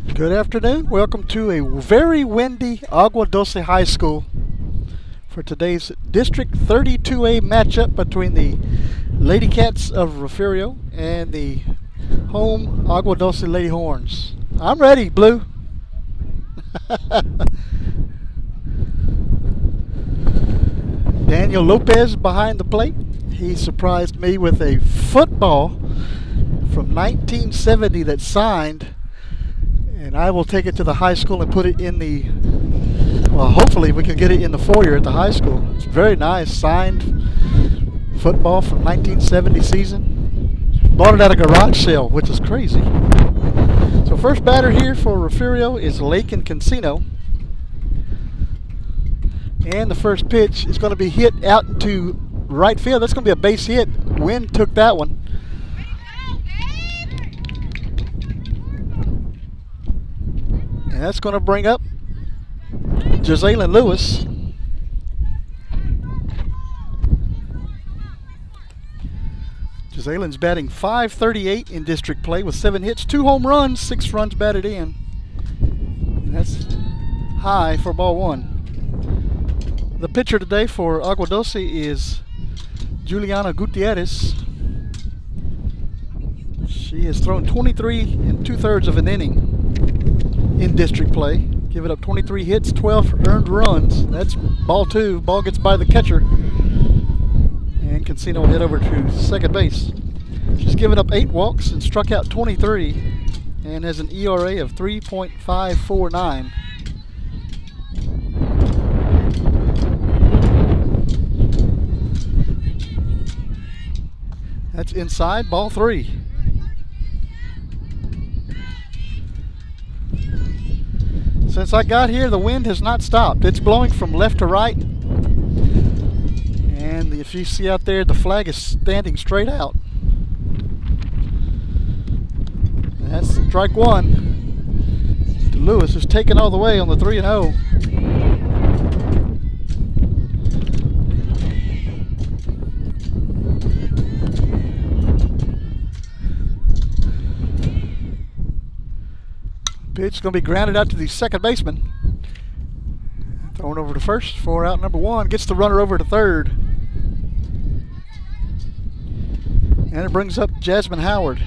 Good afternoon. Welcome to a very windy Agua Dulce High School for today's District 32A matchup between the Lady Cats of Refugio and the home Agua Dulce Lady Horns. I'm ready, Blue. Daniel Lopez behind the plate. He surprised me with a football from 1970 that's signed, and I will take it to the high school and put it in the, well, hopefully we can get it in the foyer at the high school. It's very nice, signed football from 1970 season. Bought it at a garage sale, which is crazy. So first batter here for Refugio is Lake and Casino. And the first pitch is going to be hit out into right field. That's going to be a base hit. Wind took that one. And that's going to bring up Josalen Lewis. Josalen's batting .538 in district play with 7 hits, 2 home runs, 6 runs batted in. And that's high for ball 1. The pitcher today for Agua Dulce is Juliana Gutierrez. She has thrown 23 2/3 of an inning in district play, giving up 23 hits, 12 earned runs. That's ball 2. Ball gets by the catcher, and Casino will head over to second base. She's given up 8 walks and struck out 23, and has an ERA of 3.549. That's inside, ball 3. Since I got here, the wind has not stopped. It's blowing from left to right. And if you see out there, the flag is standing straight out. That's strike 1. Lewis is taken all the way on the 3-0. Pitch is going to be grounded out to the second baseman. Thrown over to first for out number 1. Gets the runner over to third. And it brings up Jasmine Howard.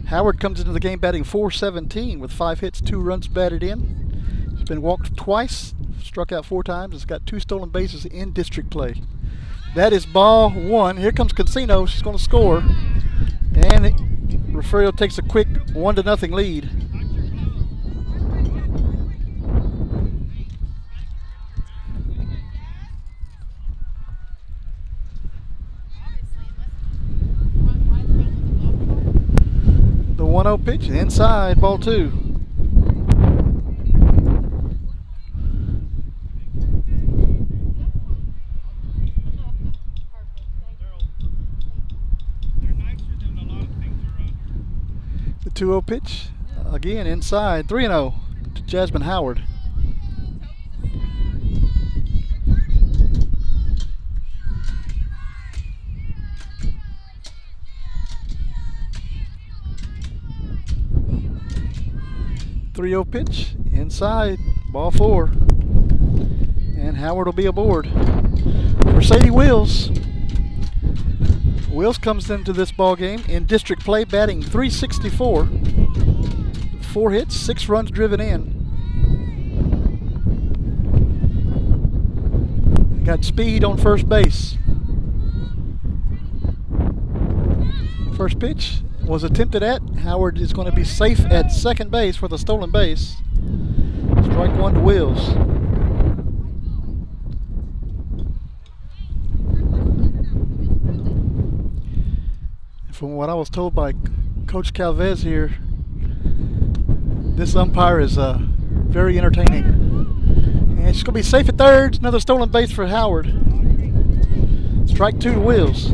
Howard comes into the game batting .417 with 5 hits, 2 runs batted in. He's been walked twice, struck out 4 times. Has got 2 stolen bases in district play. That is ball 1. Here comes Casino. She's going to score. And Refugio takes a quick 1-0 lead. The 1-0 pitch inside, ball 2. The 2-0 pitch, again inside, 3-0 to Jasmine Howard. .30 pitch, inside, ball 4. And Howard will be aboard. Mercedes Wills. Wills comes into this ball game in district play batting .364. 4 hits, 6 runs driven in. Got speed on first base. First pitch was attempted at. Howard is going to be safe at second base for the stolen base. Strike 1 to Wills. From what I was told by Coach Calvez here, this umpire is very entertaining. And she's going to be safe at third. Another stolen base for Howard. Strike 2 to Wills.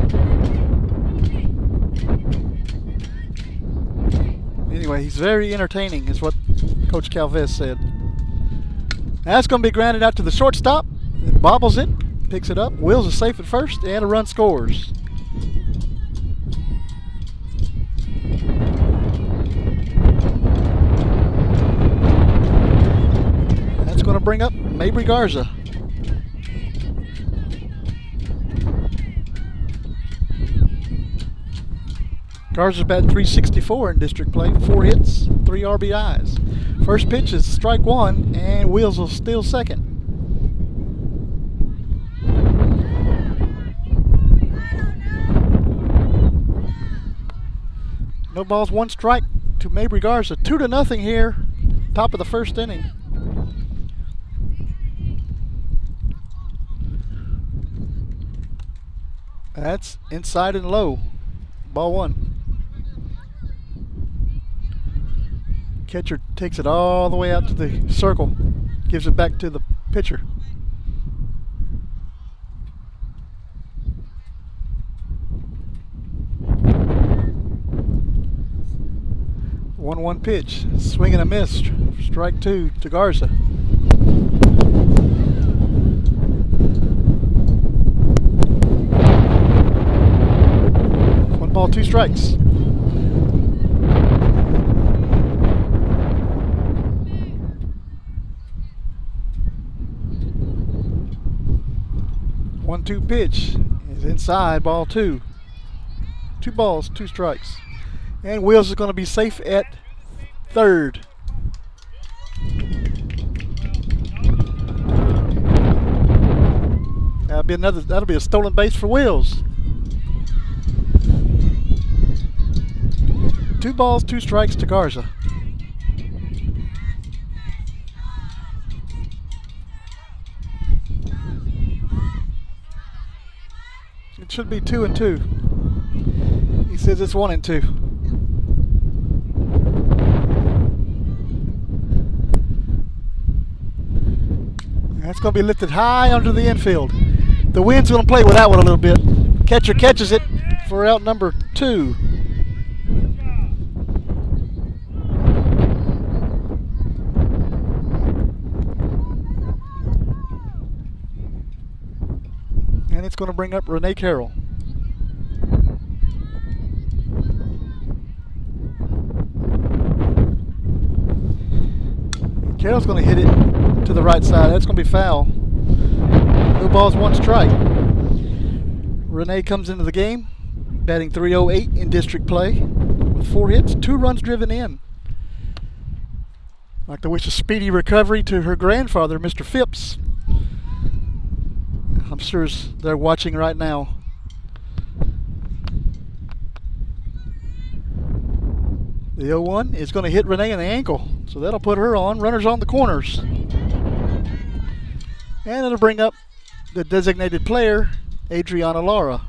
Anyway, he's very entertaining, is what Coach Calvez said. That's going to be grounded out to the shortstop. It bobbles it, picks it up. Wills is safe at first, and a run scores. bring up Mabry Garza. Garza's batting .364 in district play, 4 hits, 3 RBIs. First pitch is strike one, and Wheels will steal second. No balls, 1 strike to Mabry Garza. 2-0 here, top of the first inning. That's inside and low. Ball 1. Catcher takes it all the way out to the circle, gives it back to the pitcher. One pitch, swing and a miss, strike 2 to Garza. One ball, 2 strikes. One-two pitch is inside, ball 2. 2 balls, 2 strikes. And Wheels is going to be safe at third. That'll be a stolen base for Wheels. 2 balls, 2 strikes to Garza. It should be 2-2. He says it's 1-2. That's going to be lifted high under the infield. The wind's going to play with that one a little bit. Catcher catches it for out number 2. And it's going to bring up Renee Carroll. Carroll's going to hit it to the right side. That's going to be foul. No balls, 1 strike. Renee comes into the game, batting .308 in district play with 4 hits, 2 runs driven in. I'd like to wish a speedy recovery to her grandfather, Mr. Phipps. I'm sure they're watching right now. The 0-1 is going to hit Renee in the ankle, so that'll put her on. Runners on the corners. And it'll bring up the designated player, Adriana Lara.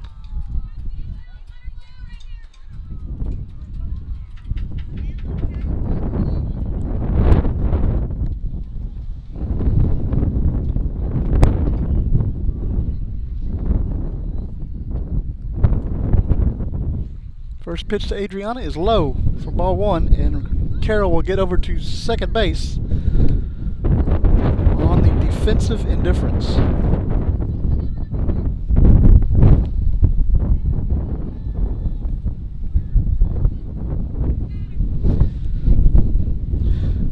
First pitch to Adriana is low for ball 1, and Carroll will get over to second base on the defensive indifference.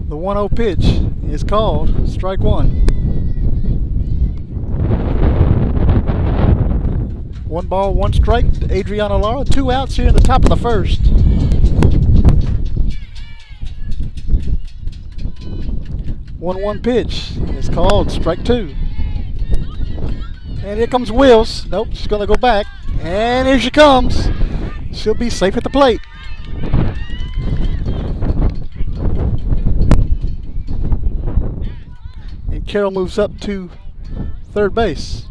The 1-0 pitch is called strike 1. 1 ball, 1 strike to Adriana Lara. 2 outs here in the top of the first. One pitch is called strike 2. And here comes Wheels. Nope, she's going to go back. And here she comes. She'll be safe at the plate. And Carroll moves up to third base.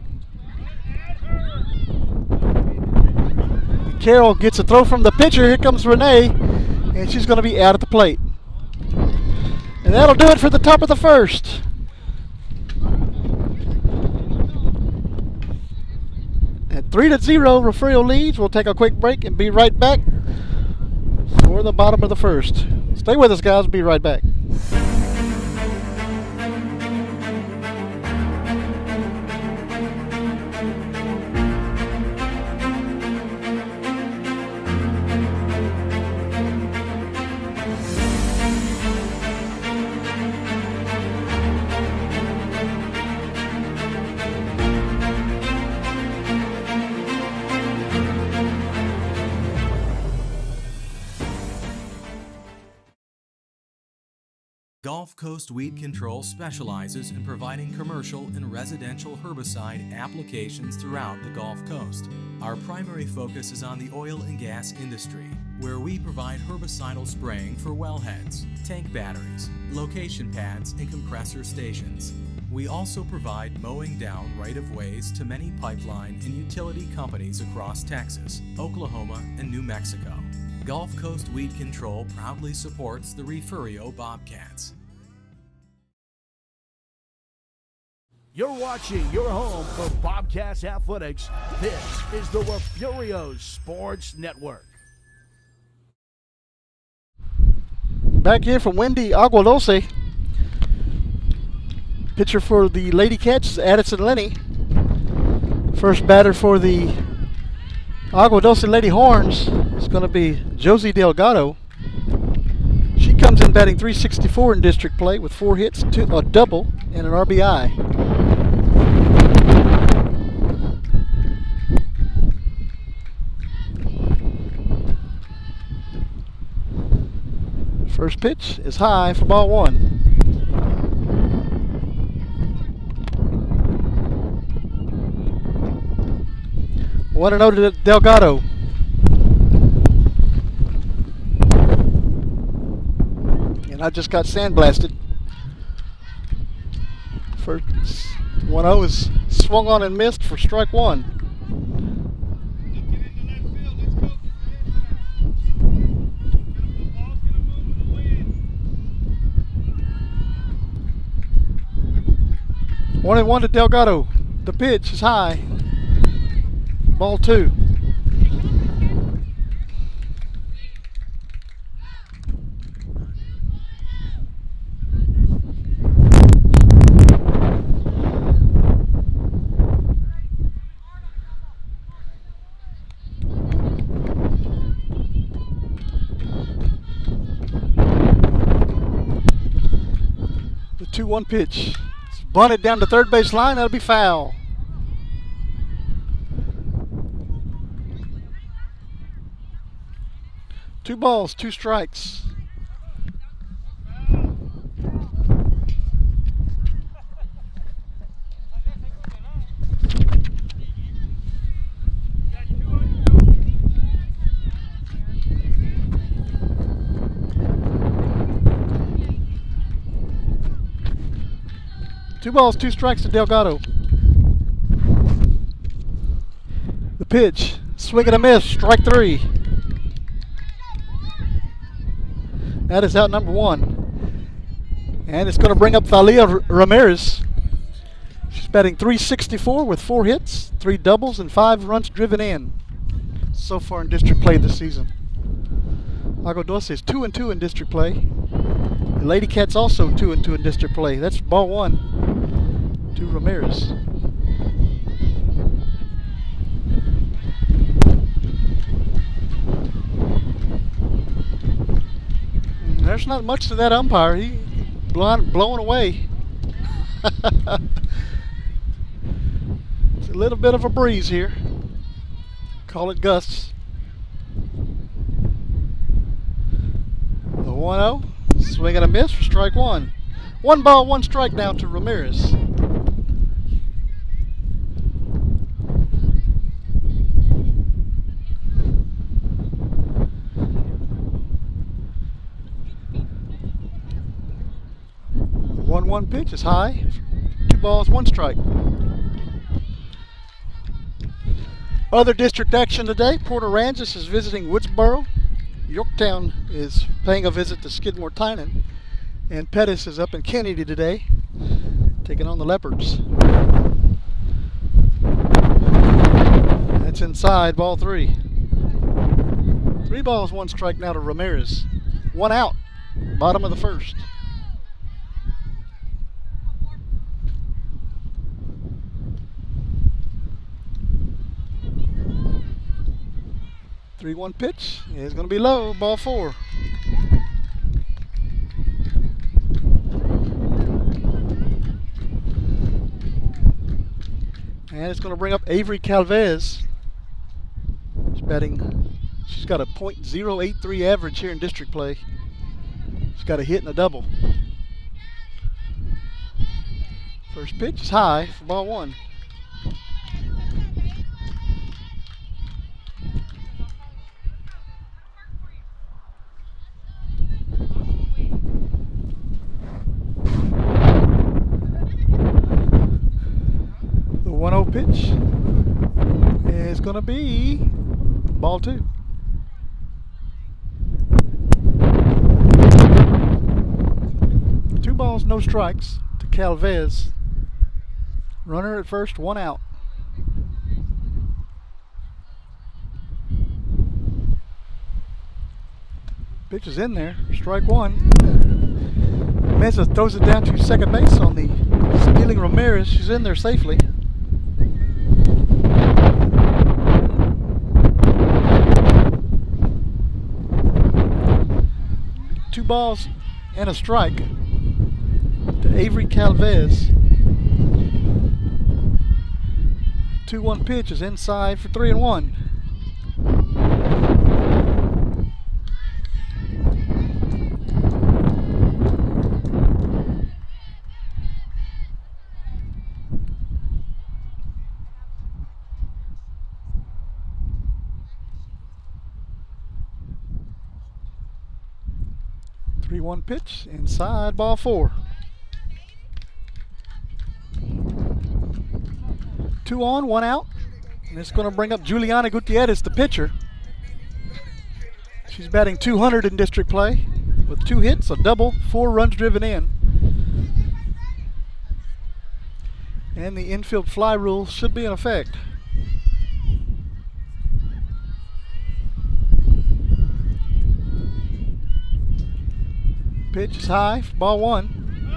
Carroll gets a throw from the pitcher. Here comes Renee, and she's going to be out at the plate. And that'll do it for the top of the first. At 3-0, Refugio leads. We'll take a quick break and be right back for the bottom of the first. Stay with us, guys. We'll be right back. Gulf Coast Weed Control specializes in providing commercial and residential herbicide applications throughout the Gulf Coast. Our primary focus is on the oil and gas industry, where we provide herbicidal spraying for wellheads, tank batteries, location pads, and compressor stations. We also provide mowing down right-of-ways to many pipeline and utility companies across Texas, Oklahoma, and New Mexico. Gulf Coast Weed Control proudly supports the Refugio Bobcats. You're watching your home for Bobcats Athletics. This is the Refugio Sports Network. Back here from windy Agua Dulce. Pitcher for the Lady Cats is Addison Lenny. First batter for the Agua Dulce Lady Horns is going to be Josie Delgado. She comes in batting .364 in district play with 4 hits, a double, and an RBI. First pitch is high for ball 1. What a note to Delgado. And I just got sandblasted. First 1-0 is swung on and missed for strike 1. One and one to Delgado. The pitch is high. Ball 2. The 2-1 pitch. It's bunted down the third base line. That'll be foul. Two balls, 2 strikes. Two balls, 2 strikes to Delgado. The pitch, swing and a miss, strike 3. That is out number 1. And it's going to bring up Thalia Ramirez. She's batting .364 with 4 hits, 3 doubles, and 5 runs driven in so far in district play this season. Agua Dulce is 2-2 in district play. The Lady Cats also 2-2 in district play. That's ball 1 to Ramirez. There's not much to that umpire. He blowing away. It's a little bit of a breeze here. Call it gusts. The 1-0. Swing and a miss for strike 1. 1 ball, 1 strike now to Ramirez. One pitch is high. 2 balls, 1 strike. Other district action today. Port Aransas is visiting Woodsboro. Yorktown is paying a visit to Skidmore Tynan. And Pettis is up in Kennedy today, taking on the Leopards. That's inside, ball 3. 3 balls, 1 strike now to Ramirez. 1 out, bottom of the first. 3-1 pitch is going to be low, ball 4. And it's going to bring up Avery Calvez. She's got a .083 average here in district play. She's got a hit and a double. First pitch is high for ball one. The 1-0 pitch is going to be ball two. Two balls, no strikes to Calvez. Runner at first, one out. Pitch is in there, strike one. Meza throws it down to second base on the stealing Ramirez. She's in there safely. Two balls and a strike to Avery Calvez. 2-1 pitch is inside for 3-1. One pitch inside, ball four. 2 on, 1 out. And it's going to bring up Juliana Gutierrez, the pitcher. She's batting .200 in district play with 2 hits, a double, 4 runs driven in. And the infield fly rule should be in effect. Pitch is high for ball one,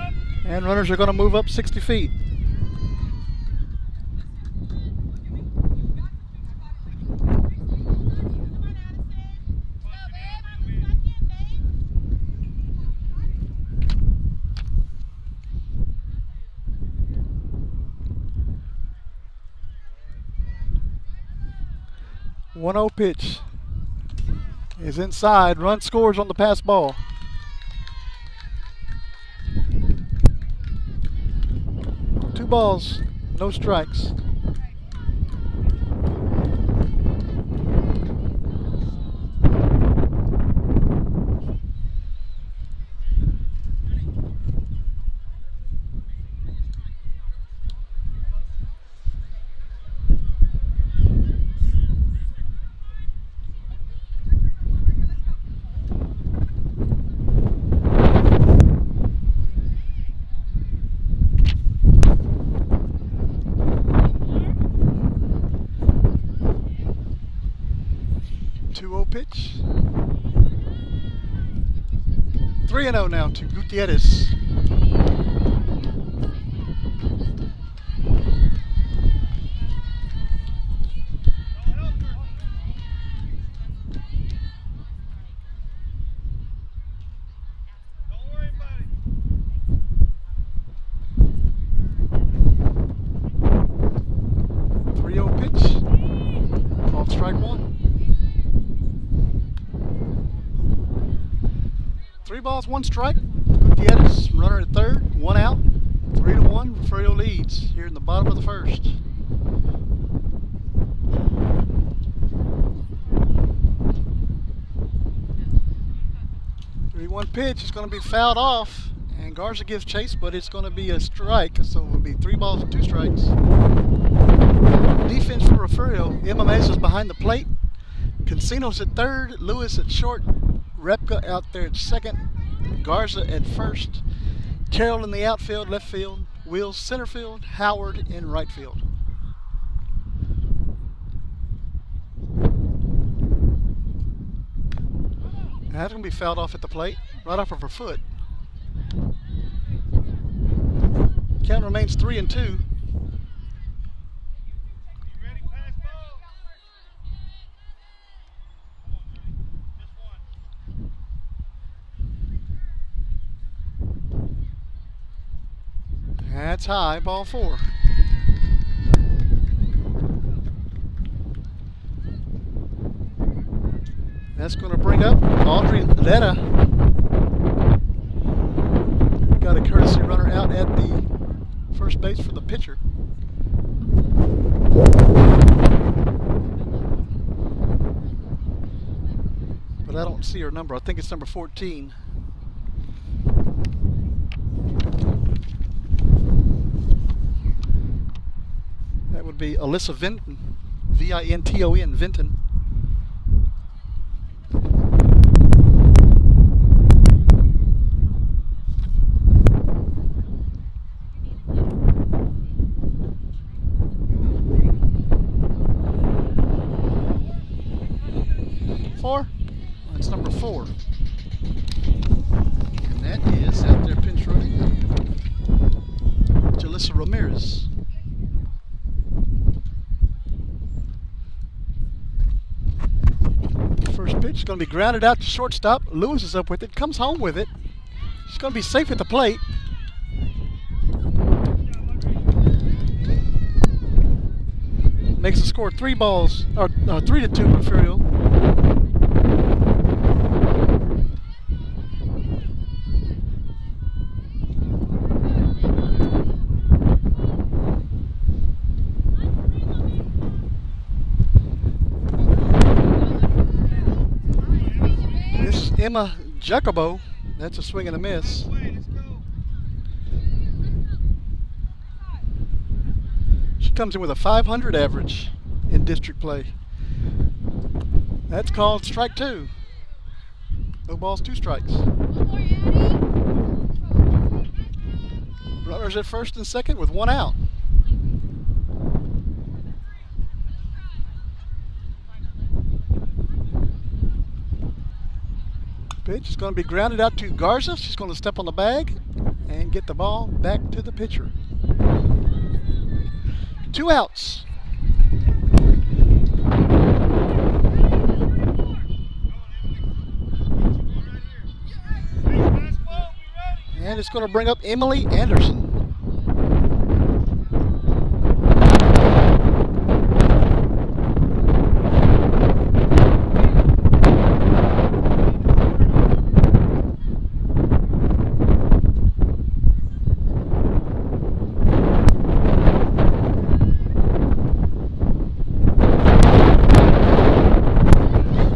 and runners are going to move up 60 feet. One 0 pitch is inside. Run scores on the pass ball. Two balls, no strikes. Pitch. 3-0 now to Gutierrez. Balls, one strike. Gutierrez, runner at third, one out. 3-1. Refugio leads here in the bottom of the first. One pitch is going to be fouled off, and Garza gives chase, but it's going to be a strike, so it will be 3 balls and 2 strikes. Defense for Refugio. Emma Mesa's behind the plate. Cancino's at third, Lewis at short, Repka out there at second, Garza at first, Carroll in the outfield, left field, Wills center field, Howard in right field. That's going to be fouled off at the plate, right off of her foot. Count remains 3-2. That's high, ball 4. That's going to bring up Audrey Letta. Got a courtesy runner out at the First base for the pitcher. But I don't see her number. I think it's number 14. That would be Alyssa Vinton. V-I-N-T-O-N, Vinton. Four? That's number 4. And that is out there pinch running, Jalissa Ramirez. First pitch is going to be grounded out to shortstop. Lewis is up with it, comes home with it. She's going to be safe at the plate. Makes the score 3-2 Refugio. Emma Jacobo, that's a swing and a miss. She comes in with a 500 average in district play. That's called strike 2. No balls, 2 strikes. Runners at first and second with 1 out. Pitch is going to be grounded out to Garza. She's going to step on the bag and get the ball back to the pitcher. 2 outs. And it's going to bring up Emily Anderson.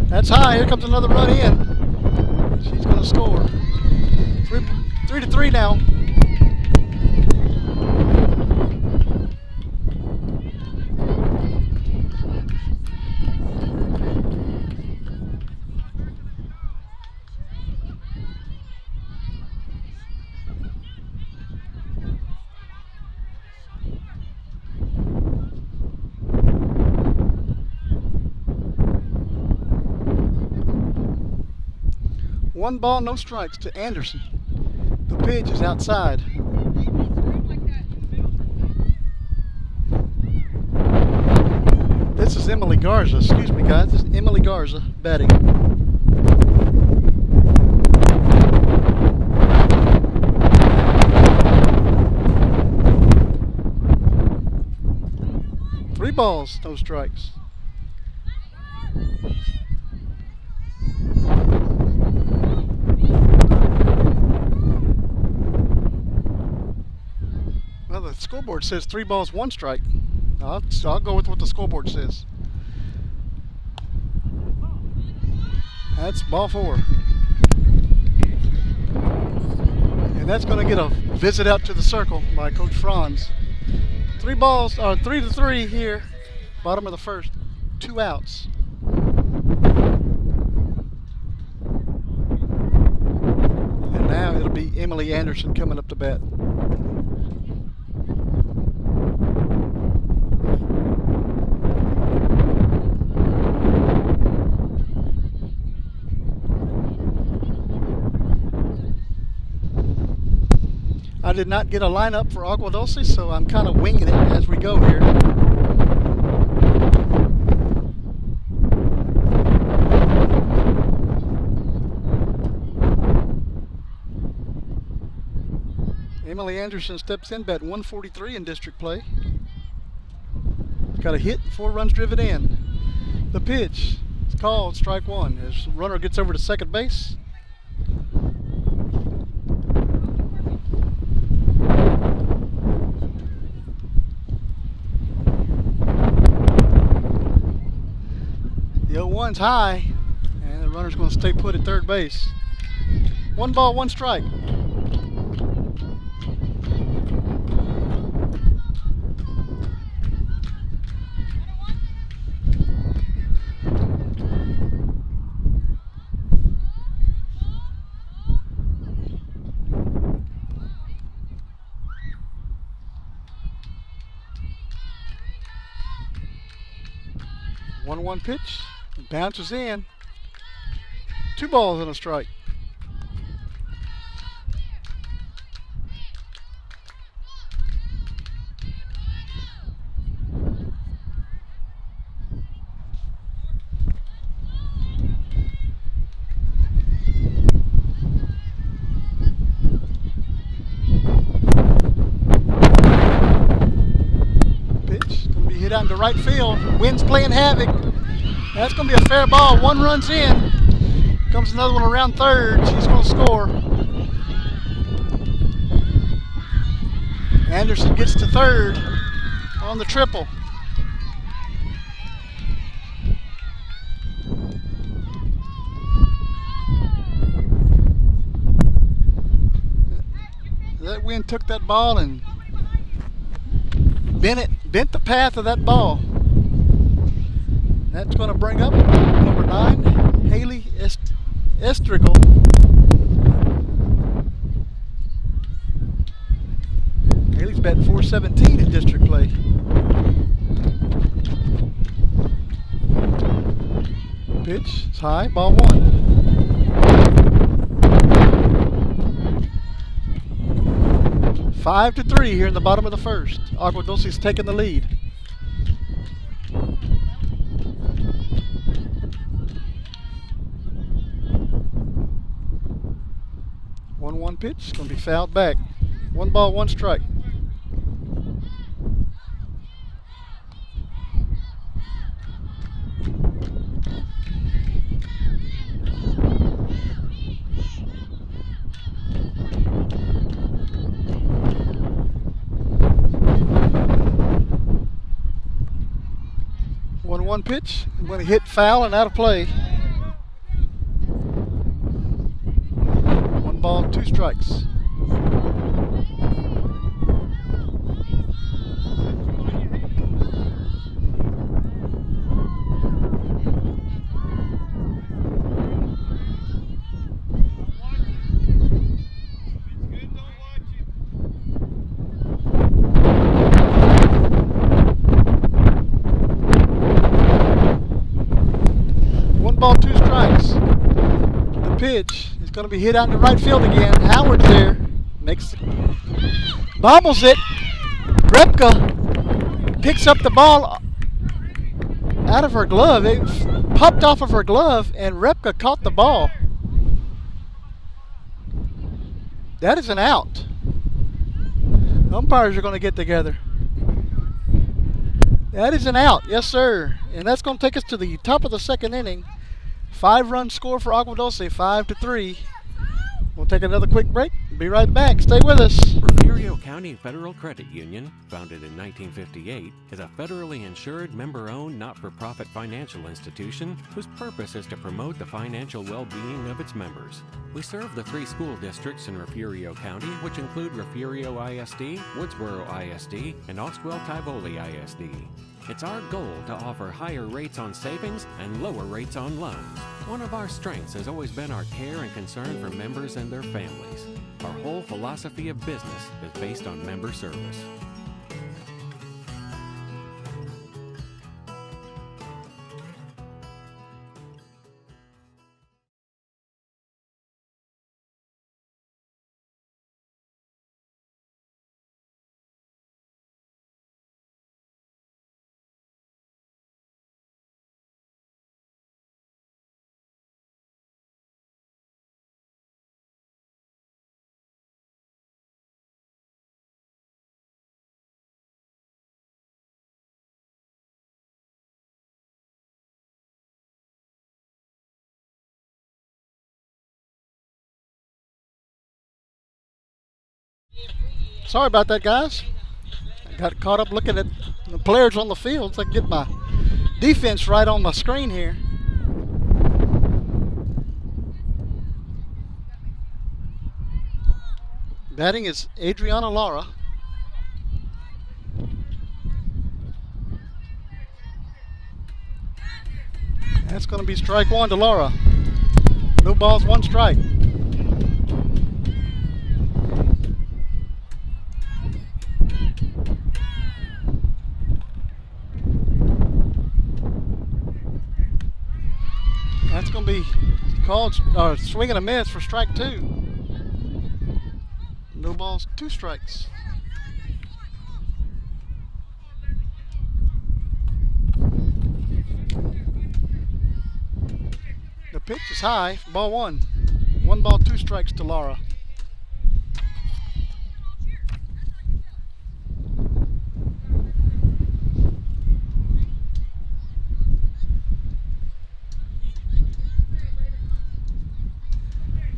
That's high. Here comes another run in. She's going to score. 3-3 now. One ball, no strikes to Anderson. The pitch is outside. This is Emily Garza. Excuse me, guys. This is Emily Garza batting. Three balls, no strikes. Well, the scoreboard says 3 balls, 1 strike. I'll go with what the scoreboard says. That's ball 4. And that's going to get a visit out to the circle by Coach Franz. 3 balls, 3-3 here, bottom of the first, 2 outs. And now it'll be Emily Anderson coming up to bat. I did not get a lineup for Agua Dulce, so I'm kind of winging it as we go here. Emily Anderson steps in, bat 143 in district play. Got a hit, 4 runs driven in. The pitch is called strike 1 as runner gets over to second base. one's high, and the runner's going to stay put at third base. 1 ball, 1 strike. One pitch, bounces in. 2 balls and a strike. Pitch, gonna be hit out into right field. Wind's playing havoc. That's going to be a fair ball. 1 run's in. Comes another one around third. She's going to score. Anderson gets to third on the triple. That wind took that ball and bent the path of that ball. That's going to bring up number 9, Haley Estrigal. Haley's batting .417 in district play. Pitch, it's high, ball 1. 5-3 here in the bottom of the first. Agua Dulce's taking the lead. 1-1 pitch, going to be fouled back. 1 ball, 1 strike. One pitch, I'm going to hit foul and out of play. 1 ball, 2 strikes. Pitch is going to be hit out into right field again. Howard's there, bobbles it. Repka picks up the ball out of her glove. It popped off of her glove, and Repka caught the ball. That is an out. Umpires are going to get together. That is an out, yes sir. And that's going to take us to the top of the second inning. 5-run score for Agua Dulce, 5-3. We'll take another quick break. Be right back. Stay with us. Refugio County Federal Credit Union, founded in 1958, is a federally insured, member-owned, not-for-profit financial institution whose purpose is to promote the financial well-being of its members. We serve the 3 school districts in Refugio County, which include Refugio ISD, Woodsboro ISD, and Oswell-Tivoli ISD. It's our goal to offer higher rates on savings and lower rates on loans. One of our strengths has always been our care and concern for members and their families. Our whole philosophy of business is based on member service. Sorry about that, guys. I got caught up looking at the players on the field so I can get my defense right on my screen here. Batting is Adriana Lara. That's going to be strike one to Lara. No balls, one strike. That's going to be called swing and a miss for strike two. No balls, two strikes. The pitch is high, ball one. One ball, two strikes to Lara.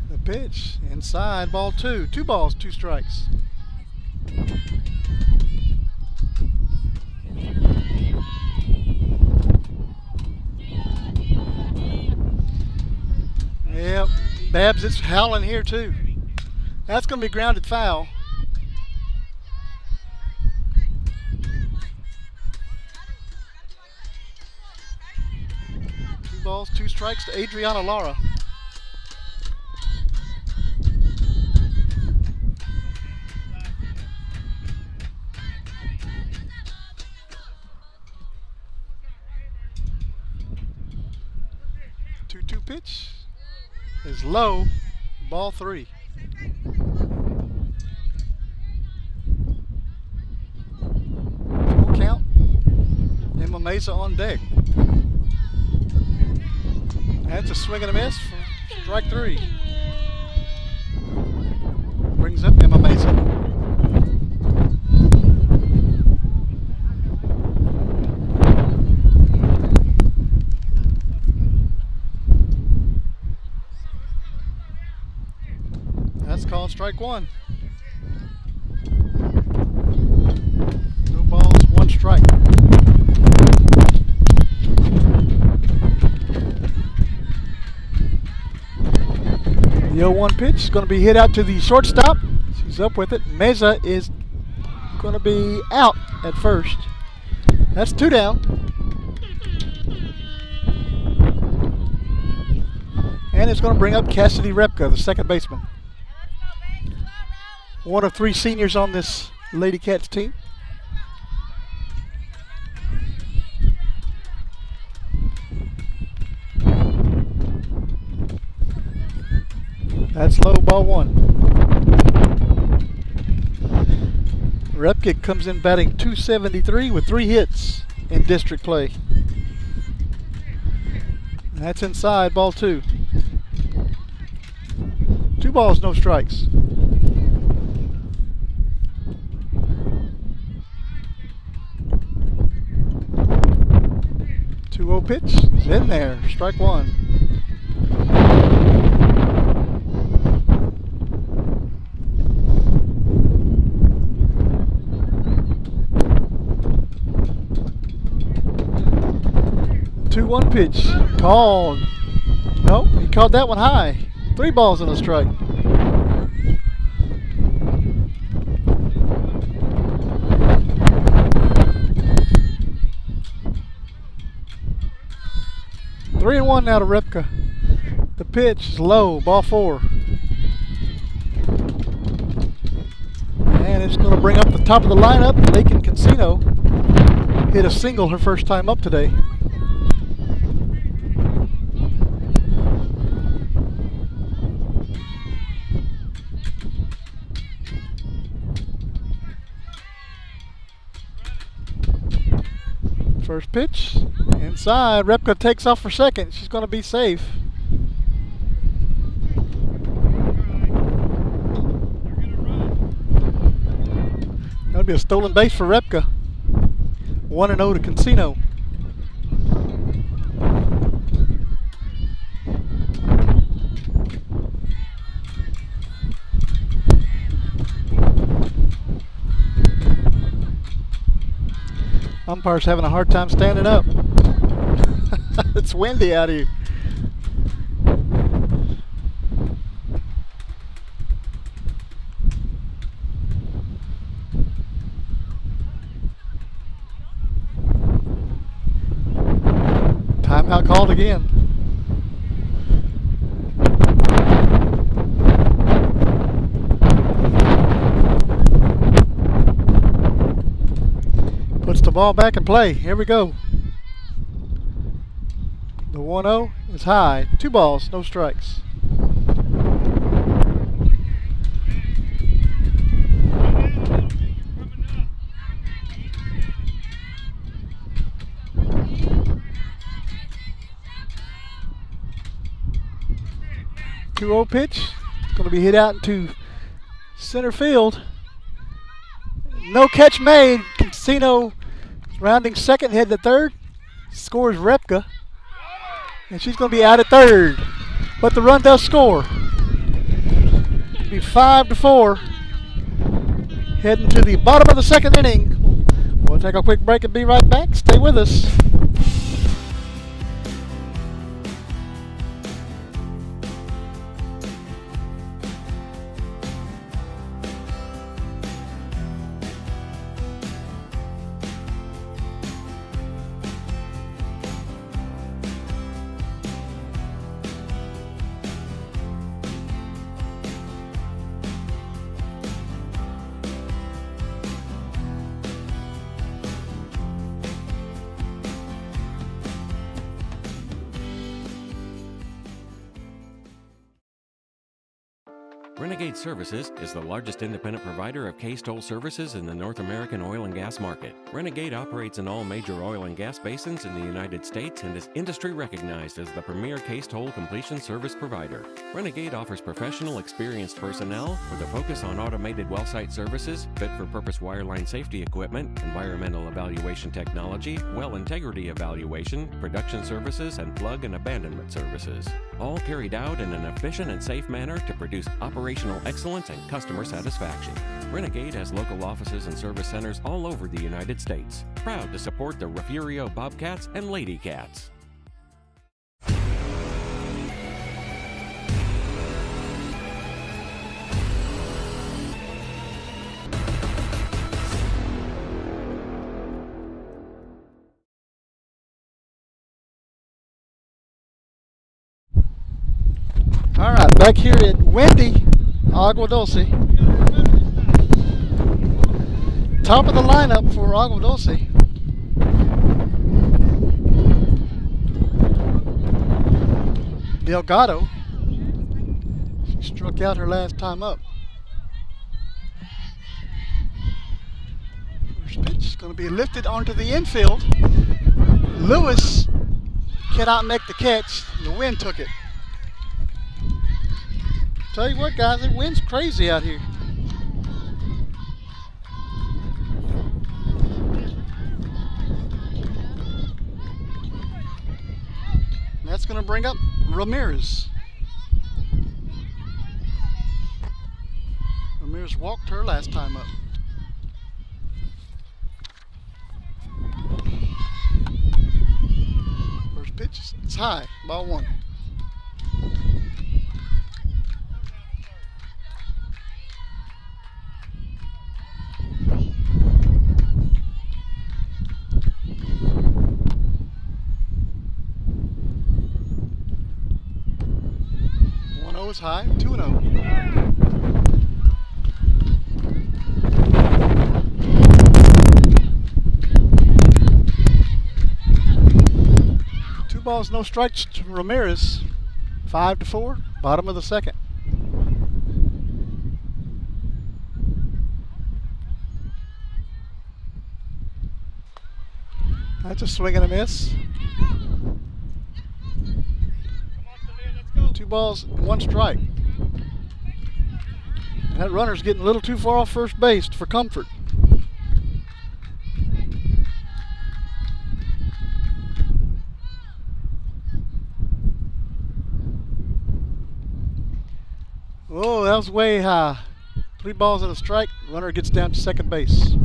The pitch inside, ball two. Two balls, two strikes. Yep, Babs, it's howling here too. That's going to be grounded foul. Two balls, two strikes to Adriana Lara. Two pitch is low, ball three. Full count. Emma Mesa on deck. That's a swing and a miss for strike three. Brings up Emma Mesa. That's called strike one. No balls, one strike. The 0-1 pitch is going to be hit out to the shortstop. She's up with it. Meza is going to be out at first. That's two down. And it's going to bring up Cassidy Repka, the second baseman. One of three seniors on this Lady Cats team. That's low, ball one. Repka comes in batting .273 with 3 hits in district play. That's inside, ball two. Two balls, no strikes. 2-0 pitch is in there, strike one. One pitch called. No, he called that one high. 3 balls and a strike. Three and one now to Repka. The pitch is low, ball 4. And it's going to bring up the top of the lineup. Lakin Cancino hit a single her first time up today. First pitch, inside. Repka takes off for second. She's going to be safe. That'll be a stolen base for Repka. 1-0 to Cancino. Umpire's having a hard time standing up. It's windy out here. Timeout called again. Puts the ball back in play. Here we go. The 1-0 is high. 2 balls, no strikes. Two 2-0 pitch. Going to be hit out into center field. No catch made. Casino rounding second, head to third. Scores Repka. And she's going to be out at third. But the run does score. It'll be 5-4. Heading to the bottom of the second inning. We'll take a quick break and be right back. Stay with us. Renegade Services is the largest independent provider of case toll services in the North American oil and gas market. Renegade operates in all major oil and gas basins in the United States and is industry recognized as the premier case toll completion service provider. Renegade offers professional, experienced personnel with a focus on automated well site services, fit-for-purpose wireline safety equipment, environmental evaluation technology, well integrity evaluation, production services, and plug and abandonment services. All carried out in an efficient and safe manner to produce operational excellence and customer satisfaction. Renegade has local offices and service centers all over the United States. Proud to support the Refugio Bobcats and Lady Cats. All right, back here at windy Agua Dulce. Top of the lineup for Agua Dulce. Delgado. She struck out her last time up. First pitch is going to be lifted onto the infield. Lewis cannot make the catch. The wind took it. Tell you what, guys, the wind's crazy out here. And that's going to bring up Ramirez. Ramirez walked her last time up. First pitch, it's high, ball 1. Is high, 2-0. Two balls, no strikes to Ramirez. 5-4, bottom of the second. That's a swing and a miss. 2 balls, 1 strike. And that runner's getting a little too far off first base for comfort. Oh, that was way high. 3 balls and a strike. Runner gets down to second base.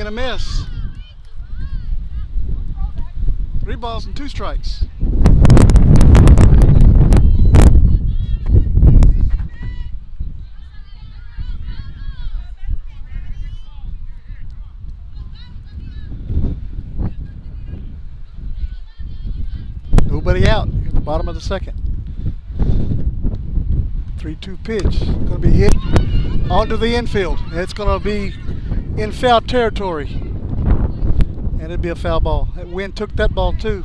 and a miss. 3 balls and 2 strikes. Nobody out at the bottom of the second. 3-2 pitch. Going to be hit onto the infield. It's going to be in foul territory. And it'd be a foul ball. That wind took that ball too.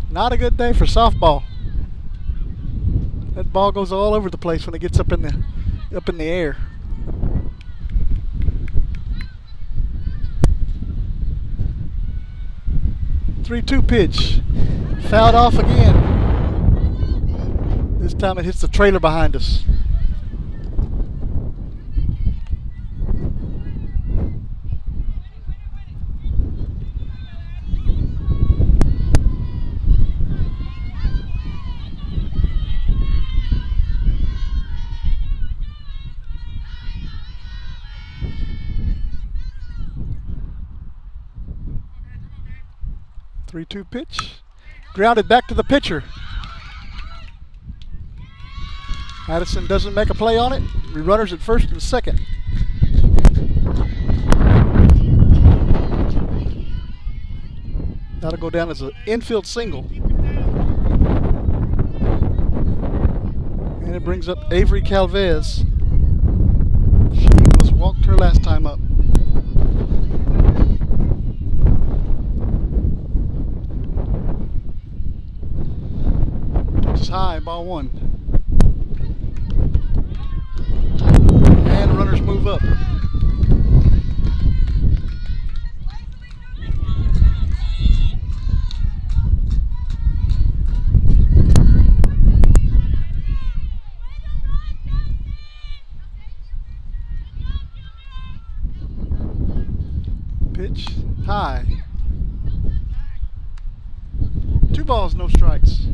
Not a good day for softball. That ball goes all over the place when it gets up in the air. Three-two pitch. Fouled off again. This time it hits the trailer behind us. Three-two pitch. Grounded back to the pitcher. Addison doesn't make a play on it. Runners at first and second. That'll go down as an infield single. And it brings up Avery Calvez. She was walked her last time up. High, ball one. And runners move up. Pitch, high. 2 balls, no strikes.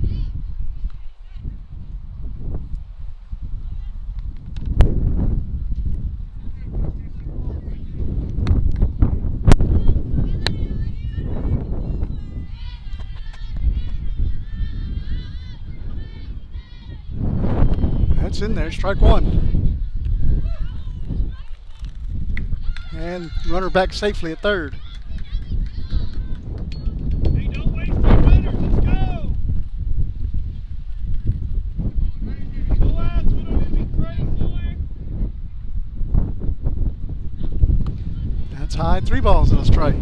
That's in there, strike one. And runner back safely at third. Hey, don't waste the runners, let's go! Go lads, we don't need to be crazy. That's high, 3 balls and a strike.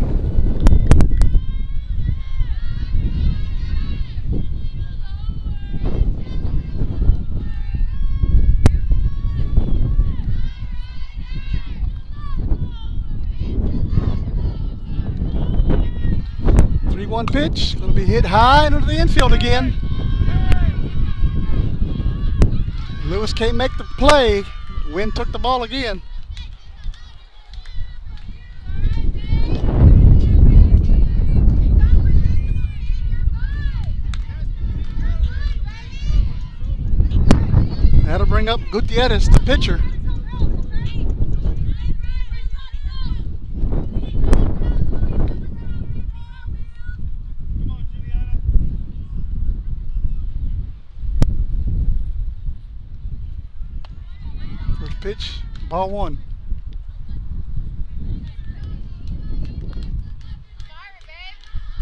One pitch, going to be hit high into the infield again. Lewis can't make the play. Wind took the ball again. That'll bring up Gutierrez, the pitcher. Pitch, ball one.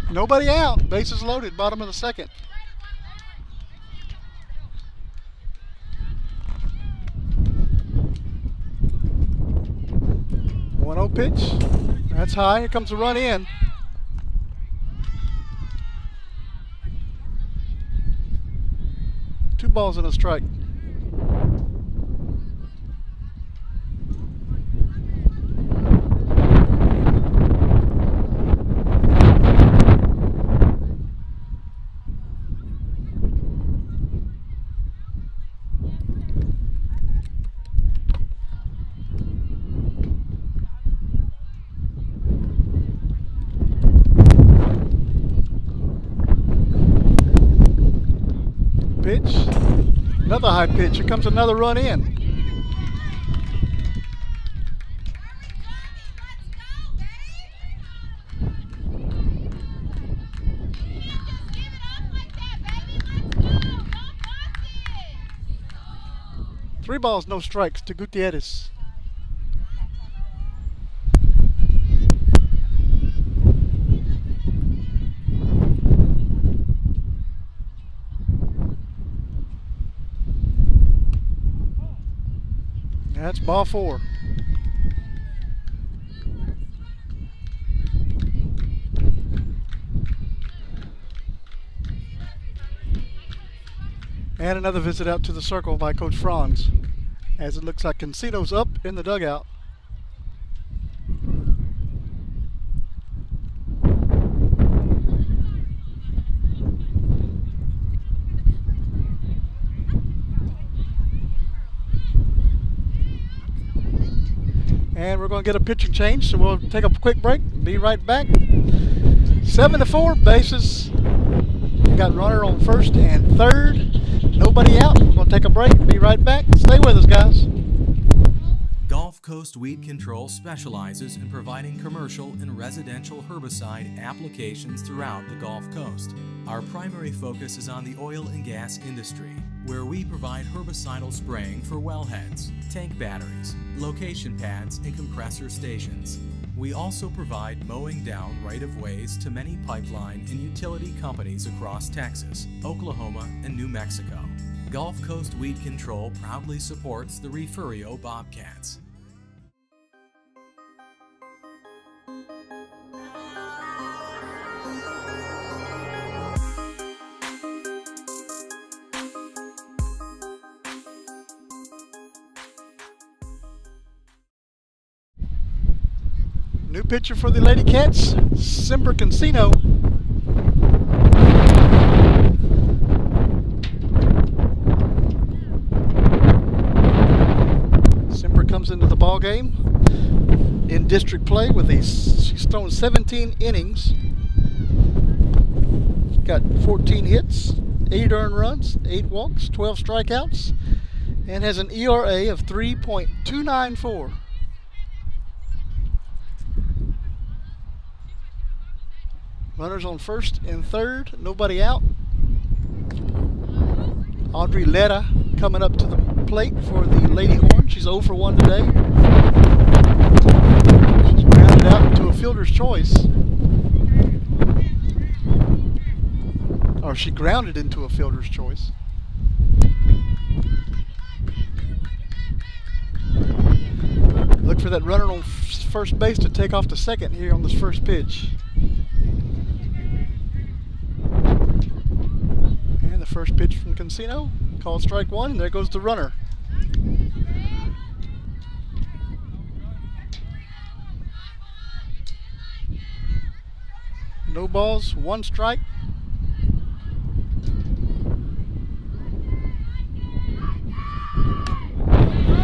Nobody out, bases loaded, bottom of the second. One 1-0 pitch, that's high, here comes the run in. Two balls and a strike. pitch. Another high pitch. Here comes another run in. Three balls, no strikes to Gutierrez. That's ball 4. And another visit out to the circle by Coach Franz, as it looks like Cancino's up in the dugout. And we're going to get a pitching change, so we'll take a quick break, be right back. 7-4, bases. We got runner on first and third. Nobody out. We're going to take a break, be right back. Stay with us, guys. Gulf Coast Weed Control specializes in providing commercial and residential herbicide applications throughout the Gulf Coast. Our primary focus is on the oil and gas industry, where we provide herbicidal spraying for wellheads, tank batteries, location pads, and compressor stations. We also provide mowing down right-of-ways to many pipeline and utility companies across Texas, Oklahoma, and New Mexico. Gulf Coast Weed Control proudly supports the Refugio Bobcats. New pitcher for the Lady Cats, Simber Cancino. Simber comes into the ball game in district play with she's thrown 17 innings. She's got 14 hits, 8 earned runs, 8 walks, 12 strikeouts, and has an ERA of 3.294. Runners on first and third, nobody out. Audrey Letta coming up to the plate for the Lady Horn. She's 0 for 1 today. She's grounded out to a fielder's choice. Or she grounded into a fielder's choice. Look for that runner on first base to take off to second here on this first pitch. And the first pitch from Cancino, called strike 1, and there goes the runner. No balls, 1 strike.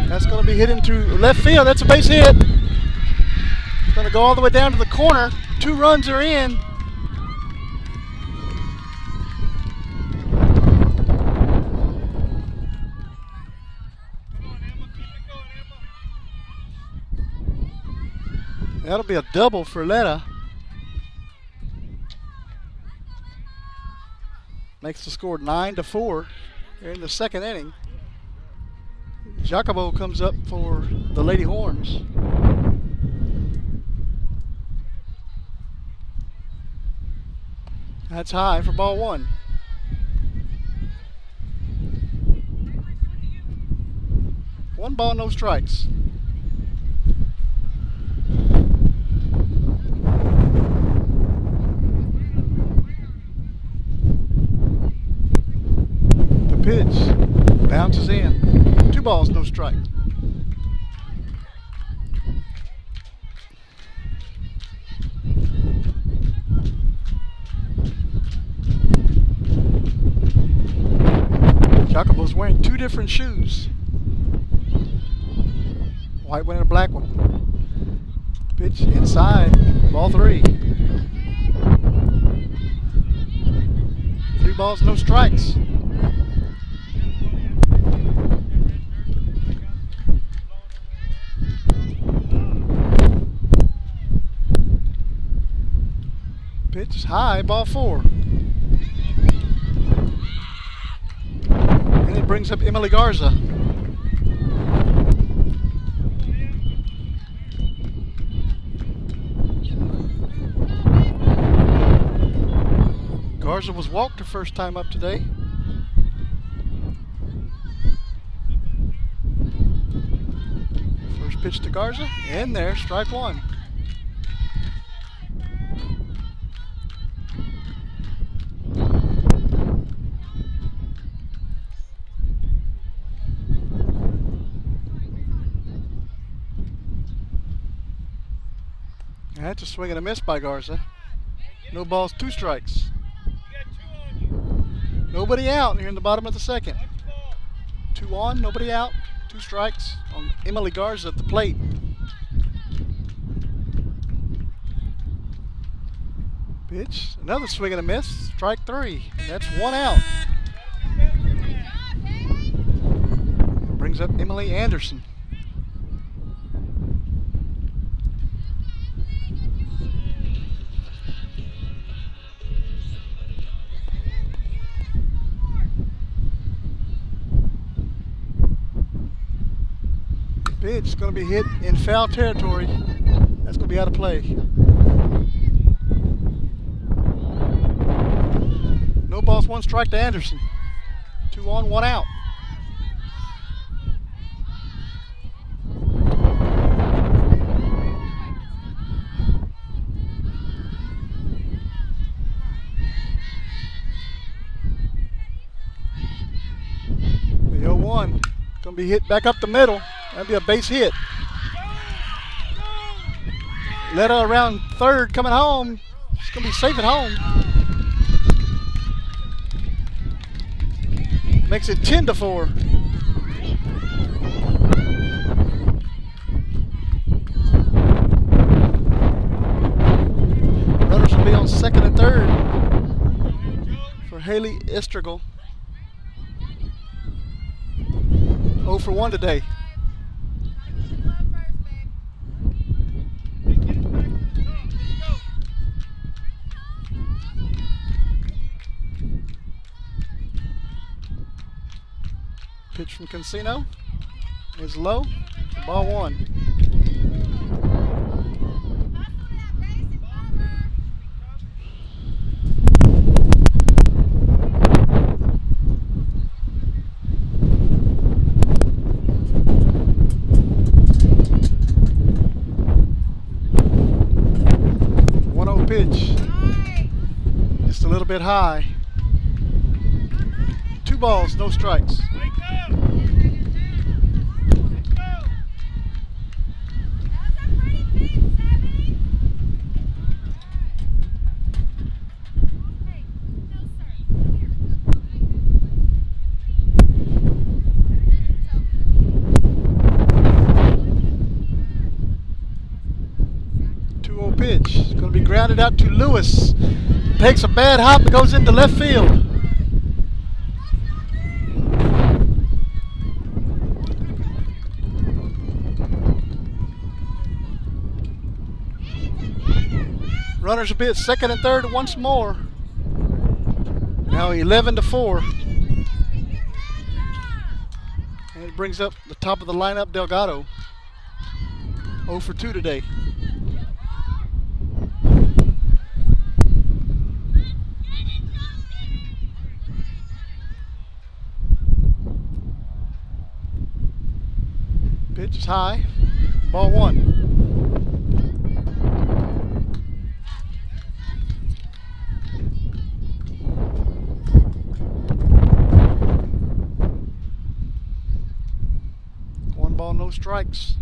That's going to be hit into left field. That's a base hit. It's going to go all the way down to the corner. 2 runs are in. That'll be a double for Letta. Makes the score 9-4 here in the second inning. Jacobo comes up for the Lady Horns. That's high for ball 1. One ball, no strikes. The pitch bounces in. 2 balls, no strike. Jacobo's wearing 2 different shoes. White one and a black one. Pitch inside, ball 3. 3 balls, no strikes. Pitch is high, ball 4. And it brings up Emily Garza. Garza was walked her first time up today. First pitch to Garza. In there, strike 1. That's a swing and a miss by Garza. No balls, 2 strikes. Nobody out here in the bottom of the second. 2 on, nobody out, 2 strikes on Emily Garza at the plate. Pitch, another swing and a miss, strike 3. And that's 1 out. Brings up Emily Anderson. Pitch going to be hit in foul territory. That's going to be out of play. No balls, 1 strike to Anderson. 2 on, 1 out. The 0-1 going to be hit back up the middle. That'd be a base hit. Letta around third coming home. She's going to be safe at home. Makes it 10-4. Runners will be on second and third for Haley Estrigal. 0 for 1 today. Pitch from Casino is low. Ball 1. Pitch. Just a little bit high. 2 balls, no strikes. Pitch. It's going to be grounded out to Lewis. Takes a bad hop and goes into left field. Runners will be at second and third once more. Now 11-4. And it brings up the top of the lineup, Delgado. 0 for 2 today. Pitch is high. Ball 1. One ball, no strikes.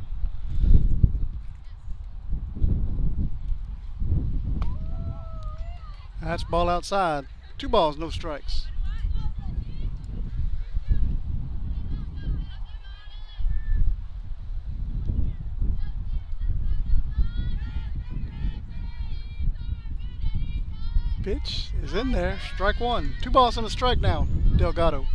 That's ball outside. 2 balls, no strikes. Pitch is in there. Strike 1. 2 balls and a strike now. Delgado.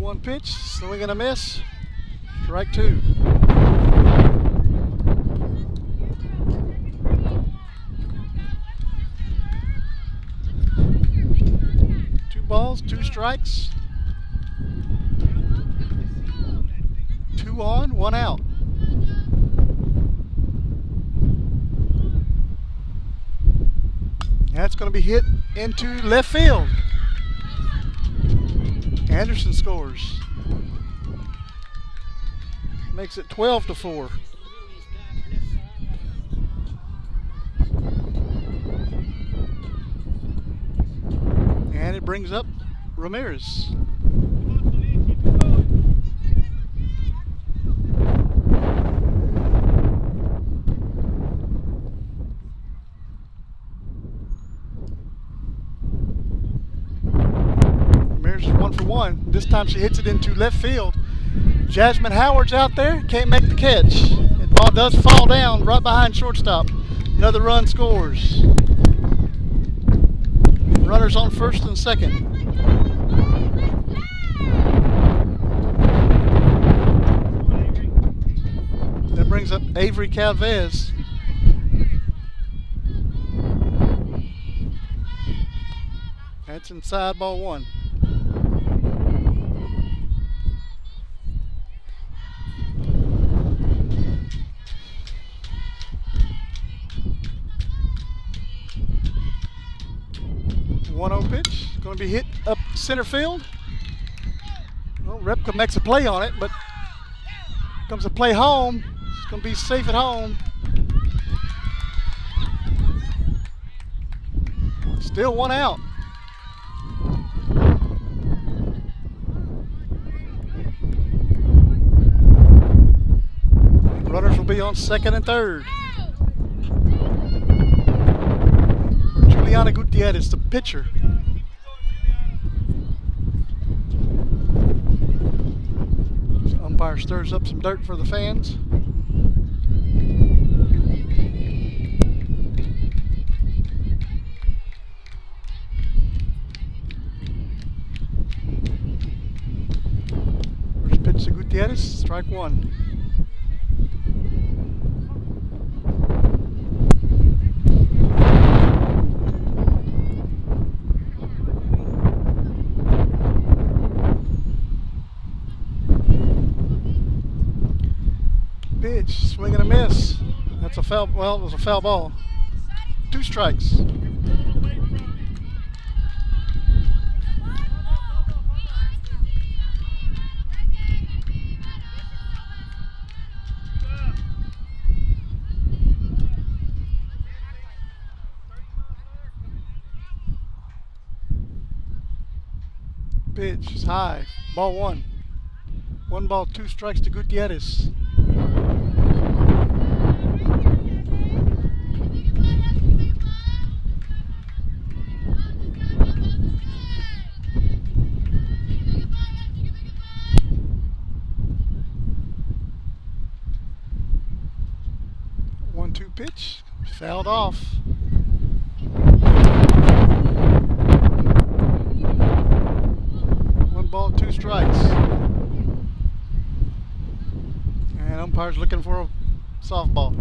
2-1 pitch, swing and a miss. Strike 2. Two balls, 2 strikes. 2 on, 1 out. That's going to be hit into left field. Anderson scores. Makes it 12-4. And it brings up Ramirez. Ramirez is 1 for 1. This time she hits it into left field. Jasmine Howard's out there, can't make the catch. The ball does fall down right behind shortstop. Another run scores. Runners on first and second. That brings up Avery Calvez. That's inside, ball 1. Pitch, going to be hit up center field. Well, Repka makes a play on it, but comes a play home. It's going to be safe at home. Still 1 out. Runners will be on second and third. Juliana Gutierrez, the pitcher. Umpire stirs up some dirt for the fans. First pitch to Gutierrez, strike 1. Swing and a miss. That's a foul. Well, it was a foul ball. 2 strikes. Pitch is high. Ball 1. 1 ball, 2 strikes to Gutierrez. Pitch, fouled off. One ball, 2 strikes. And umpire's looking for a softball.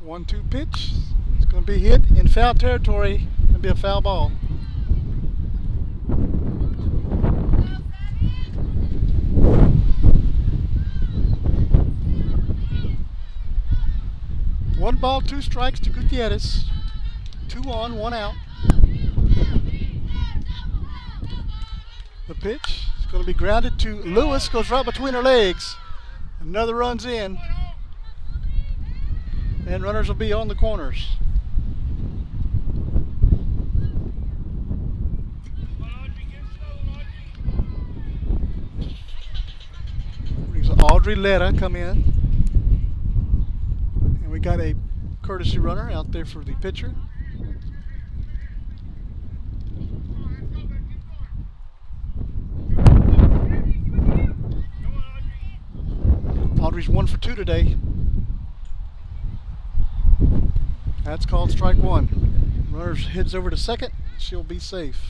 One-two pitch. It's going to be hit in foul territory. It's going to be a foul ball. One ball, 2 strikes to Gutierrez. 2 on, 1 out. The pitch is going to be grounded to Lewis. Goes right between her legs. Another run's in. And runners will be on the corners. Brings Audrey Letta come in. And we got a courtesy runner out there for the pitcher. Audrey's 1 for 2 today. That's called strike one. Runner heads over to second. She'll be safe.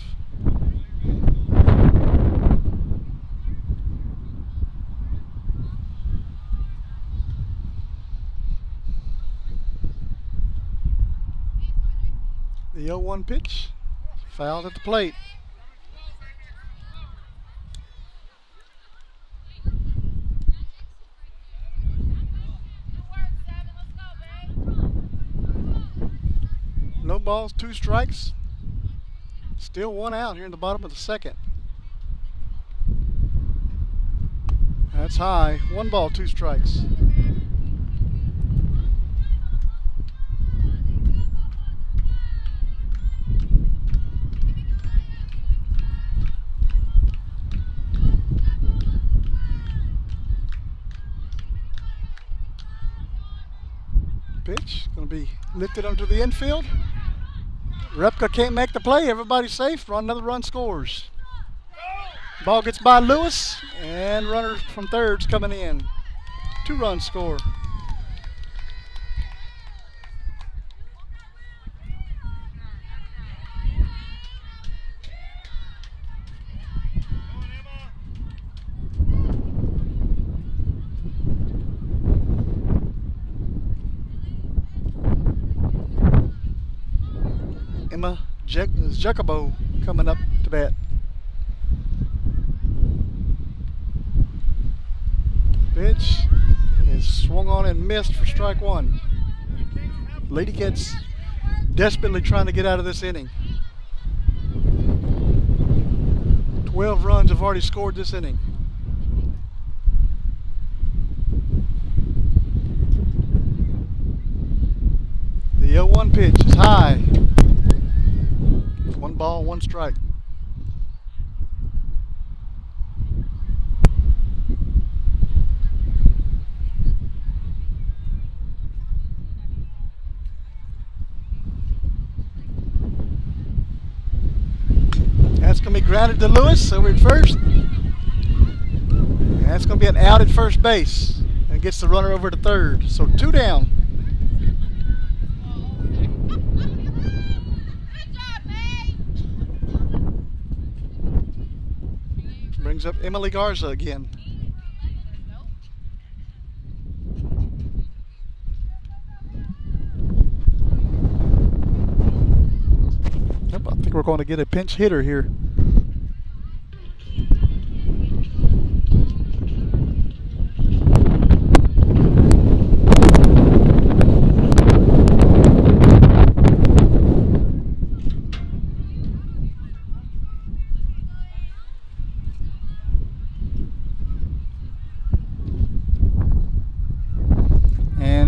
The 0-1 pitch. Fouled at the plate. No balls, 2 strikes. Still 1 out here in the bottom of the second. That's high. 1 ball, 2 strikes. Pitch going to be lifted onto the infield. Repka can't make the play. Everybody's safe. Another run scores. Ball gets by Lewis, and runner from third's coming in. 2-run score. Emma Jacobo coming up to bat. Pitch is swung on and missed for strike one. Lady Cats desperately trying to get out of this inning. 12 runs have already scored this inning. The 0-1 pitch is high. 1 ball, 1 strike. That's going to be grounded to Lewis over at first. And that's going to be an out at first base. And gets the runner over to third. So 2 down. Brings up Emily Garza again. Yep, I think we're going to get a pinch hitter here.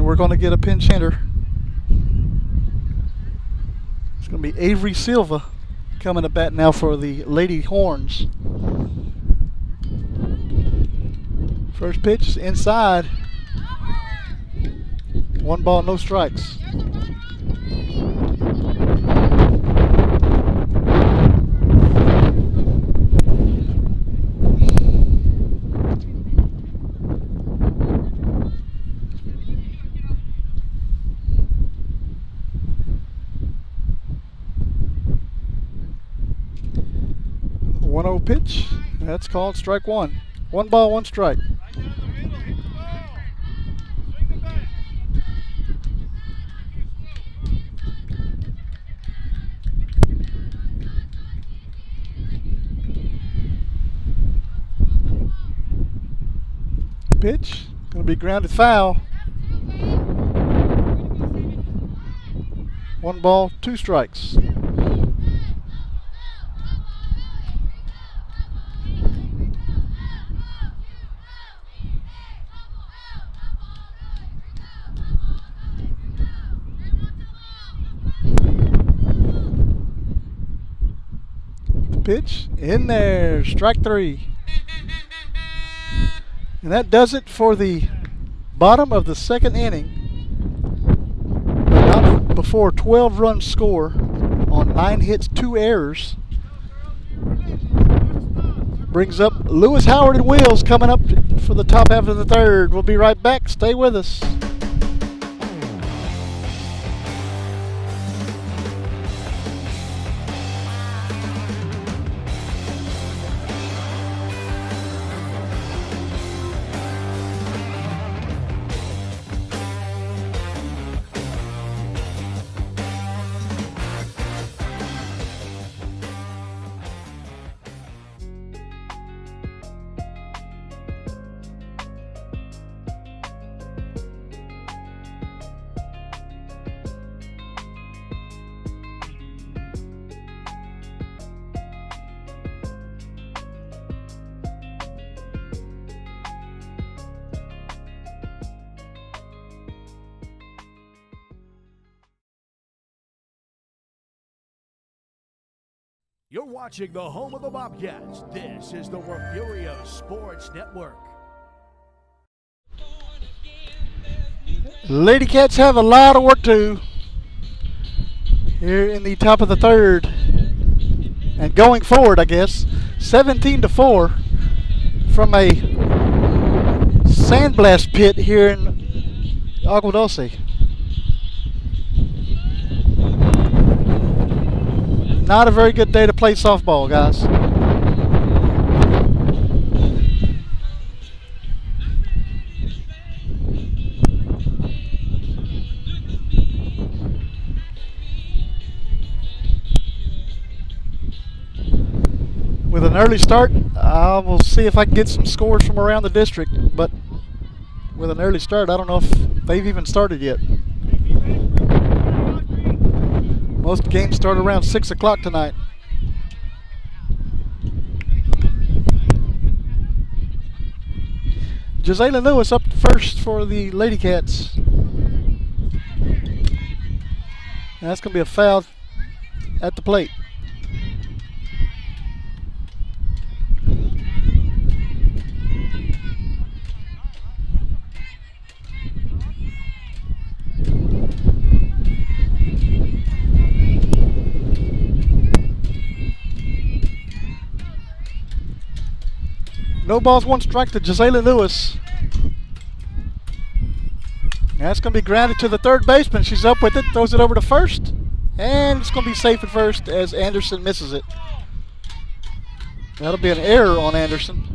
We're going to get a pinch hitter. It's going to be Avery Silva coming to bat now for the Lady Horns. First pitch is inside. 1 ball, no strikes. Pitch. That's called strike one. 1 ball, 1 strike. Pitch. Going to be grounded foul. 1 ball, 2 strikes. Pitch in there, strike 3. And that does it for the bottom of the second inning. before, 12-run score on 9 hits, 2 errors. Brings up Lewis, Howard, and Wills coming up for the top half of the third. We'll be right back. Stay with us. You're watching the home of the Bobcats. This is the Refugio Sports Network. Lady Cats have a lot of work to do here in the top of the third. And going forward, I guess, 17-4 from a sandblast pit here in Agua Dulce. Not a very good day to play softball, guys. With an early start, I will see if I can get some scores from around the district, but with an early start, I don't know if they've even started yet. Most games start around 6 o'clock tonight. Jazayla Lewis up first for the Lady Cats. That's going to be a foul at the plate. No balls, 1 strike to Jazayla Lewis. That's going to be grounded to the third baseman. She's up with it, throws it over to first. And it's going to be safe at first as Anderson misses it. That'll be an error on Anderson.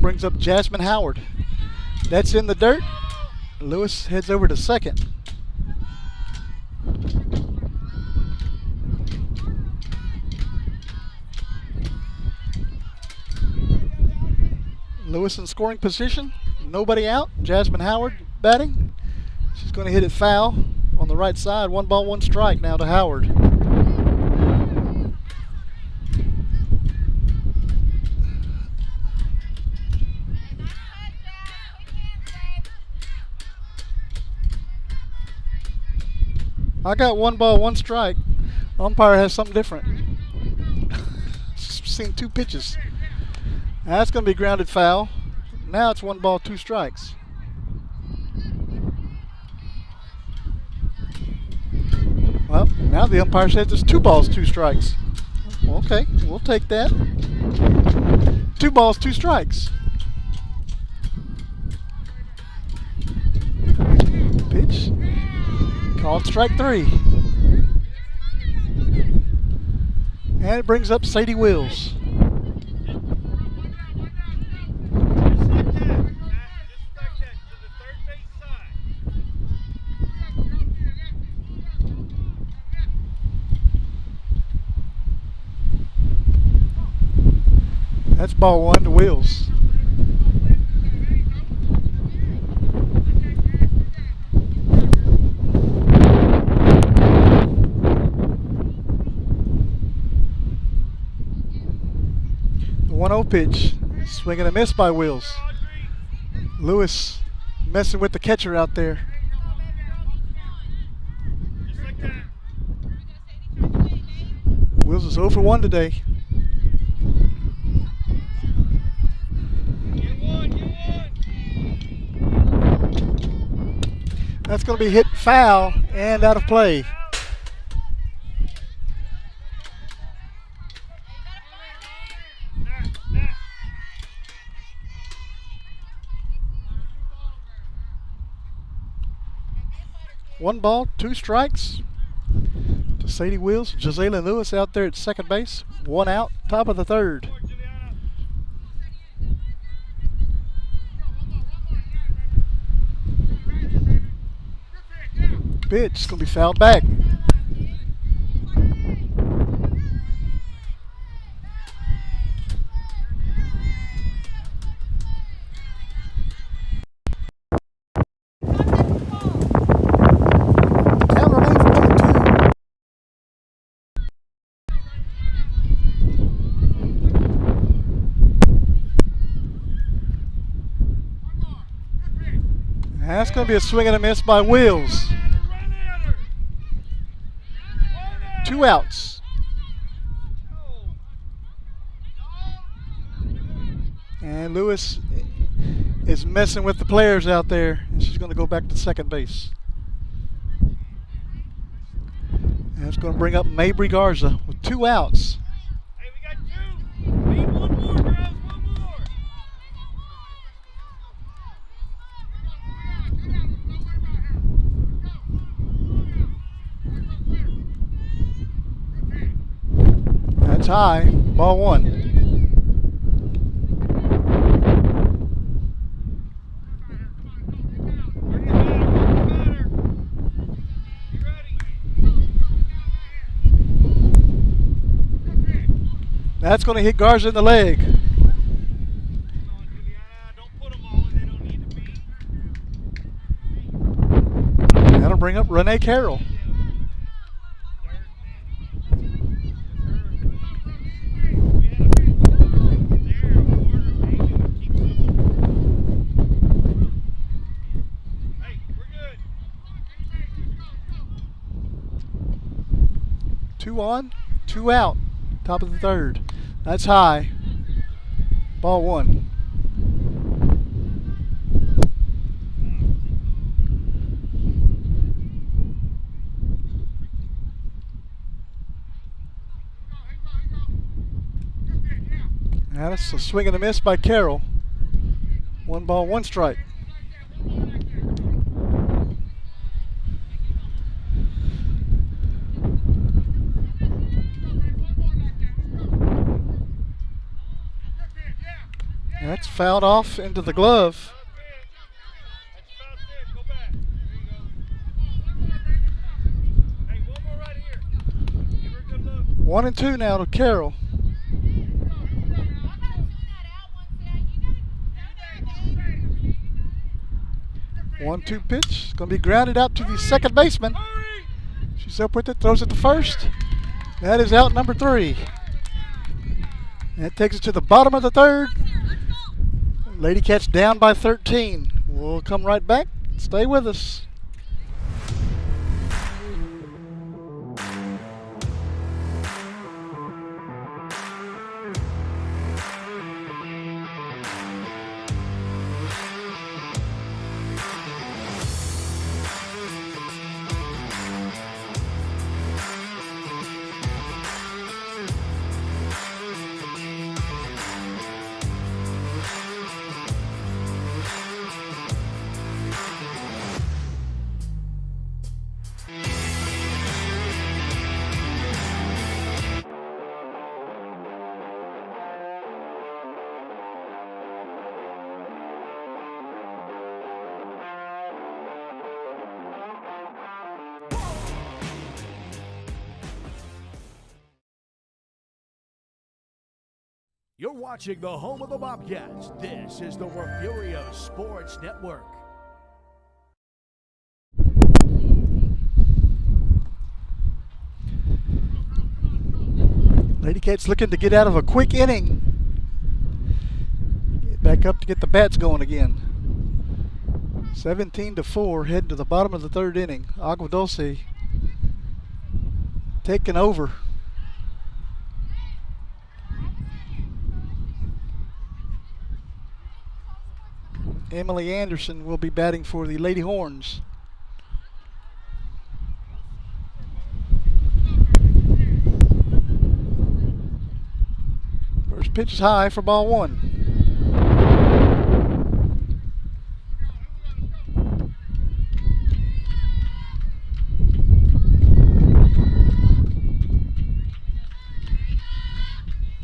Brings up Jasmine Howard. That's in the dirt. Lewis heads over to second. Lewis in scoring position. Nobody out. Jasmine Howard batting. She's going to hit it foul on the right side. 1 ball, 1 strike now to Howard. I got 1 ball, 1 strike. Umpire has something different. Seen 2 pitches. That's going to be grounded foul. Now it's 1 ball, 2 strikes. Well, now the umpire says it's 2 balls, 2 strikes. Okay, we'll take that. 2 balls, 2 strikes. Pitch. Called strike 3. And it brings up Sadie Wills. That's ball 1 to Wills. The 1-0 pitch. Swing and a miss by Wills. Lewis messing with the catcher out there. Wills is 0 for 1 today. That's going to be hit foul and out of play. One ball, 2 strikes to Sadie Wills. Gisela Lewis out there at second base. 1 out, top of the third. Pitch going to be fouled back. Count remains 1-2. That's going to be a swing and a miss by Wills. 2 outs. And Lewis is messing with the players out there, and she's going to go back to second base. And it's going to bring up Mabry Garza with 2 outs. Hey, we got 2. We need 1 more, girls. 1 more. That's high. Ball 1. That's going to hit Garza in the leg. That'll bring up Renee Carroll. Two on, 2 out, top of the third. That's high. Ball 1. That's a swing and a miss by Carroll. 1 ball, 1 strike. That's fouled off into the glove. 1-2 now to Carroll. One-two pitch. Going to be grounded out to the second baseman. She's up with it, throws it to first. That is out number 3. That takes us to the bottom of the third. Lady Cats down by 13. We'll come right back. Stay with us. You're watching the home of the Bobcats. This is the Refugio Sports Network. Lady Cats looking to get out of a quick inning. Get back up to get the bats going again. 17-4, heading to the bottom of the third inning. Agua Dulce taking over. Emily Anderson will be batting for the Lady Horns. First pitch is high for ball one.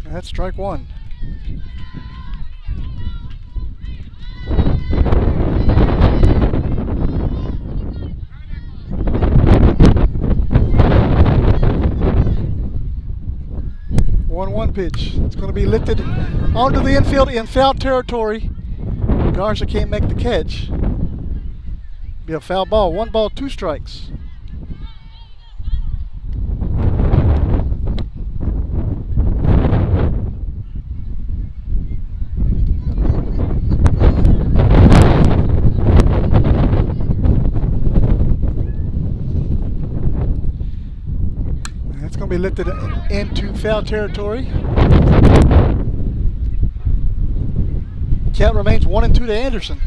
That's strike one. One pitch. It's going to be lifted onto the infield in foul territory. Garza can't make the catch. Be a foul ball. 1 ball, 2 strikes. That's going to be lifted into foul territory. Count remains 1-2 to Anderson.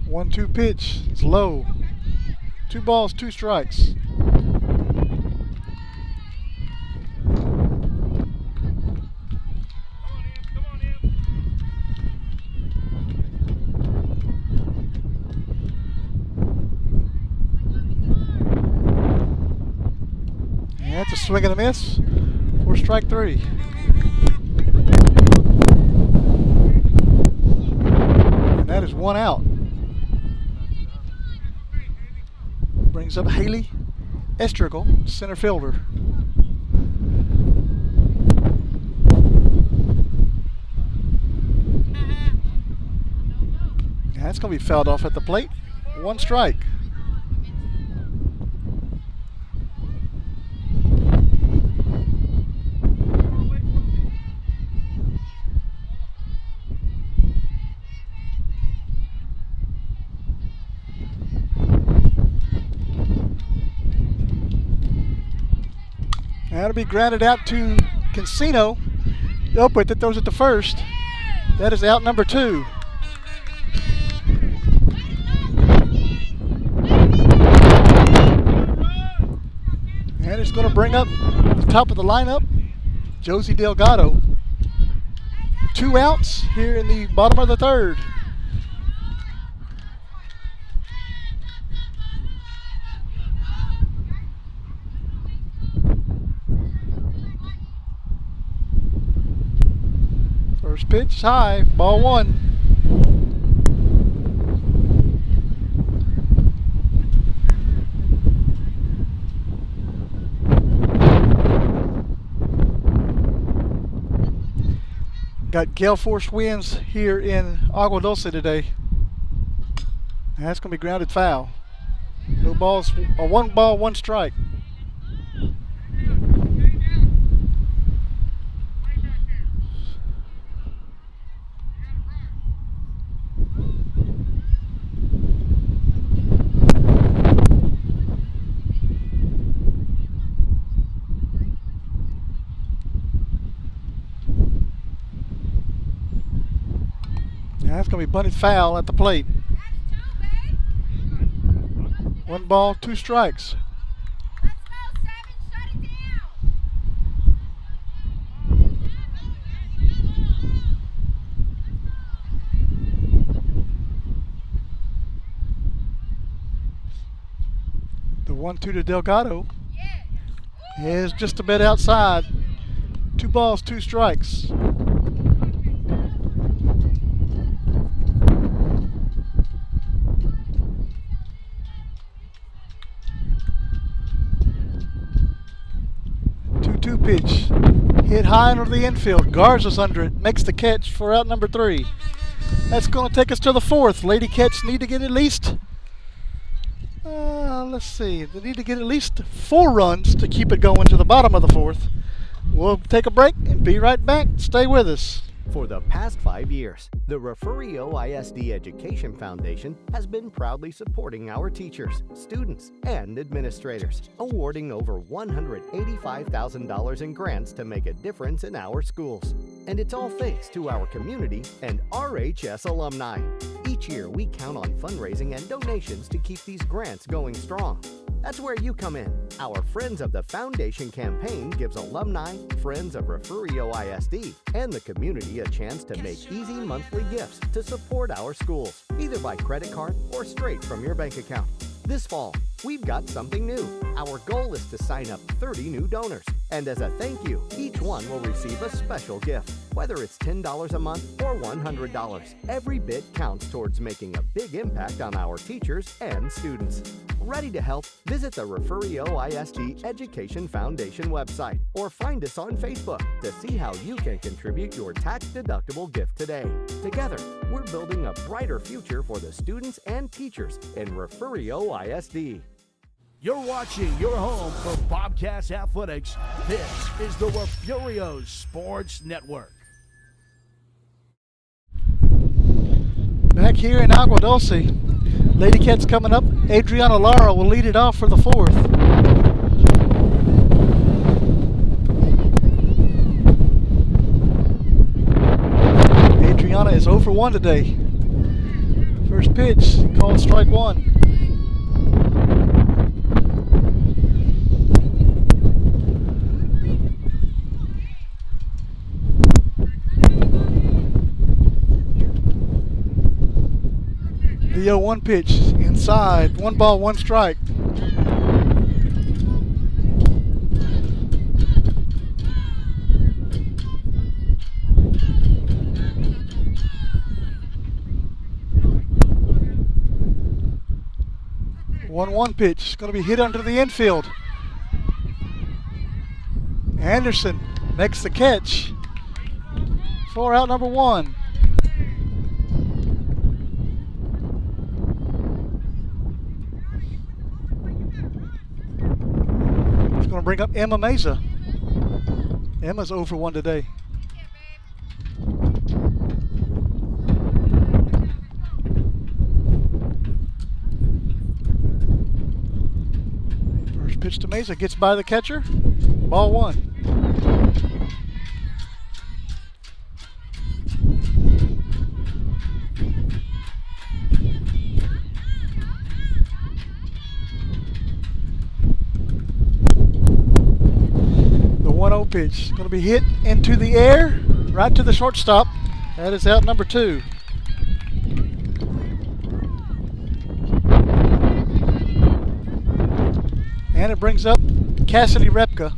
One-two pitch. It's low. 2 balls, 2 strikes. And that's a swing and a miss for strike 3. And that is 1 out. Brings up Haley Estrigal, center fielder. That's going to be fouled off at the plate. 1 strike. That'll be grounded out to Cancino. Opeth that throws it to first. That is out number 2. And it's going to bring up the top of the lineup, Josie Delgado. 2 outs here in the bottom of the 3rd. First pitch high, ball 1. Got gale force winds here in Agua Dulce today. And that's going to be grounded foul. No balls, 1 ball, 1 strike. That's going to be bunted foul at the plate. 1 ball, 2 strikes. Let's go, 7. Shut it down. The 1-2 to Delgado is just a bit outside. 2 balls, 2 strikes. Two pitch hit high under the infield. Garza's under it, makes the catch for out number 3. That's going to take us to the 4th. Lady Cats need to get at least let's see, they need to get at least 4 runs to keep it going to the bottom of the 4th. We'll take a break and be right back. Stay with us. For the past 5 years, the Refugio ISD Education Foundation has been proudly supporting our teachers, students, and administrators, awarding over $185,000 in grants to make a difference in our schools. And it's all thanks to our community and RHS alumni. Each year, we count on fundraising and donations to keep these grants going strong. That's where you come in. Our Friends of the Foundation campaign gives alumni, friends of Refugio ISD, and the community a chance to make easy monthly gifts to support our schools, either by credit card or straight from your bank account. This fall, we've got something new. Our goal is to sign up 30 new donors. And as a thank you, each one will receive a special gift. Whether it's $10 a month or $100, every bit counts towards making a big impact on our teachers and students. Ready to help? Visit the Refugio ISD Education Foundation website or find us on Facebook to see how you can contribute your tax-deductible gift today. Together, we're building a brighter future for the students and teachers in Refugio ISD. You're watching your home for Bobcats Athletics. This is the Refugio Sports Network. Back here in Agua Dulce, Lady Cats coming up. Adriana Lara will lead it off for the fourth. Adriana is 0 for 1 today. First pitch, called strike one. The 0-1 pitch, inside, 1 ball, 1 strike. One pitch, going to be hit under the infield. Anderson makes the catch for out number 1. Going to bring up Emma Meza. Emma's 0 for 1 today. First pitch to Meza, gets by the catcher. Ball 1. The 1-0 pitch, going to be hit into the air, right to the shortstop. That is out number 2. And it brings up Cassidy Repka.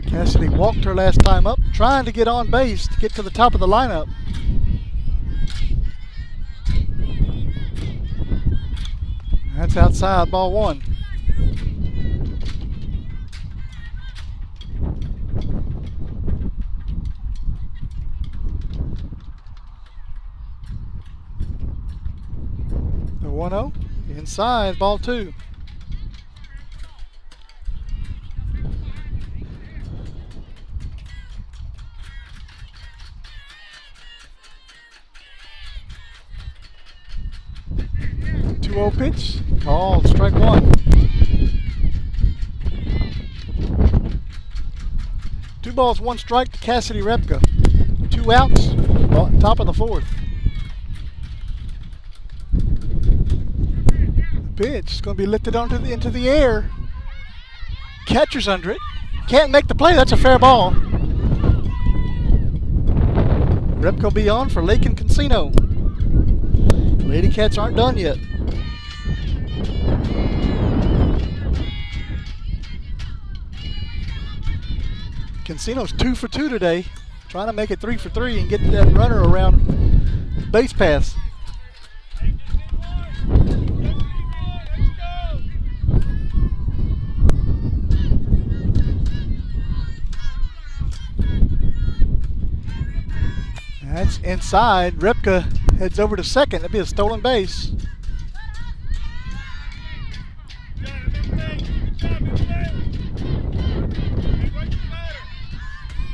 Cassidy walked her last time up, trying to get on base to get to the top of the lineup. That's outside, ball 1. The 1-0, inside, ball 2. Pitch, called strike 1. 2 balls, 1 strike to Cassidy Repka. 2 outs, top of the 4th. The pitch is going to be lifted into the air. Catcher's under it. Can't make the play. That's a fair ball. Repka will be on for Lake and Casino. Lady Cats aren't done yet. Casino's 2 for 2 today, trying to make it 3 for 3 and get that runner around base paths. That's inside. Repka heads over to second. That'd be a stolen base. Good job, everybody.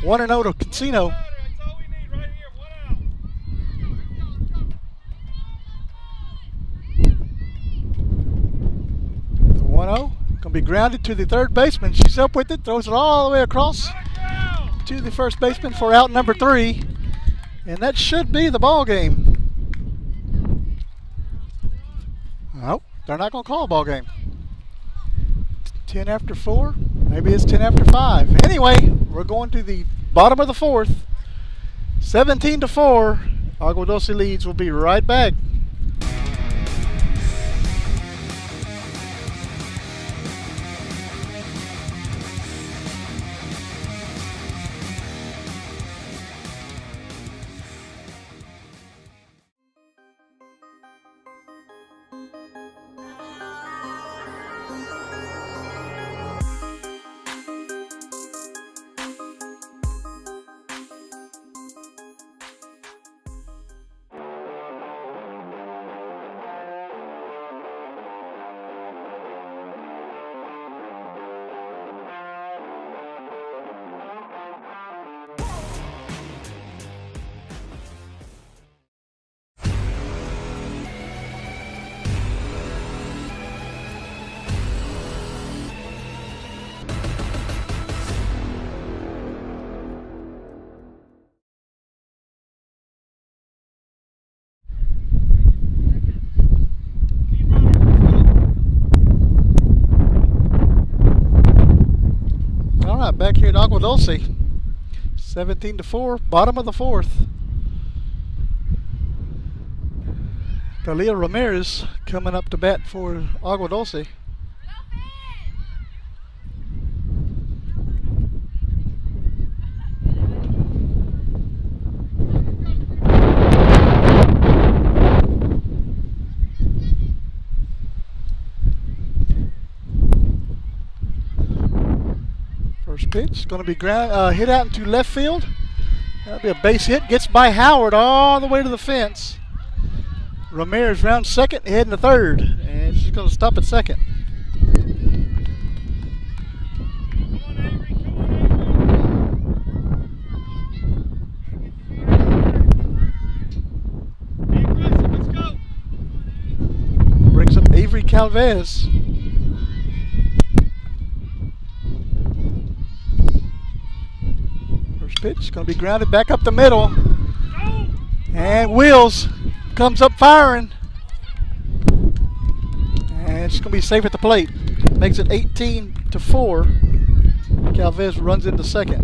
1-0 to Casino. That's all we need right here. 1 out. The 1-0. Going to be grounded to the third baseman. She's up with it. Throws it all the way across to the first baseman for out number 3. And that should be the ball game. Oh, they're not going to call a ball game. 10 after 4. Maybe it's 10 after 5. Anyway, we're going to the bottom of the 4th. 17-4. Agua Dulce leads. We'll be right back. Back here at Agua Dulce, 17-4, bottom of the 4th. Dalia Ramirez coming up to bat for Agua Dulce. First pitch going to be hit out into left field. That'll be a base hit. Gets by Howard all the way to the fence. Ramirez rounds second, heading to third, and she's going to stop at second. Let's go. Brings up Avery Calvez. Pitch going to be grounded back up the middle, and Wheels comes up firing, and she's going to be safe at the plate. Makes it 18-4. Calvez runs into second.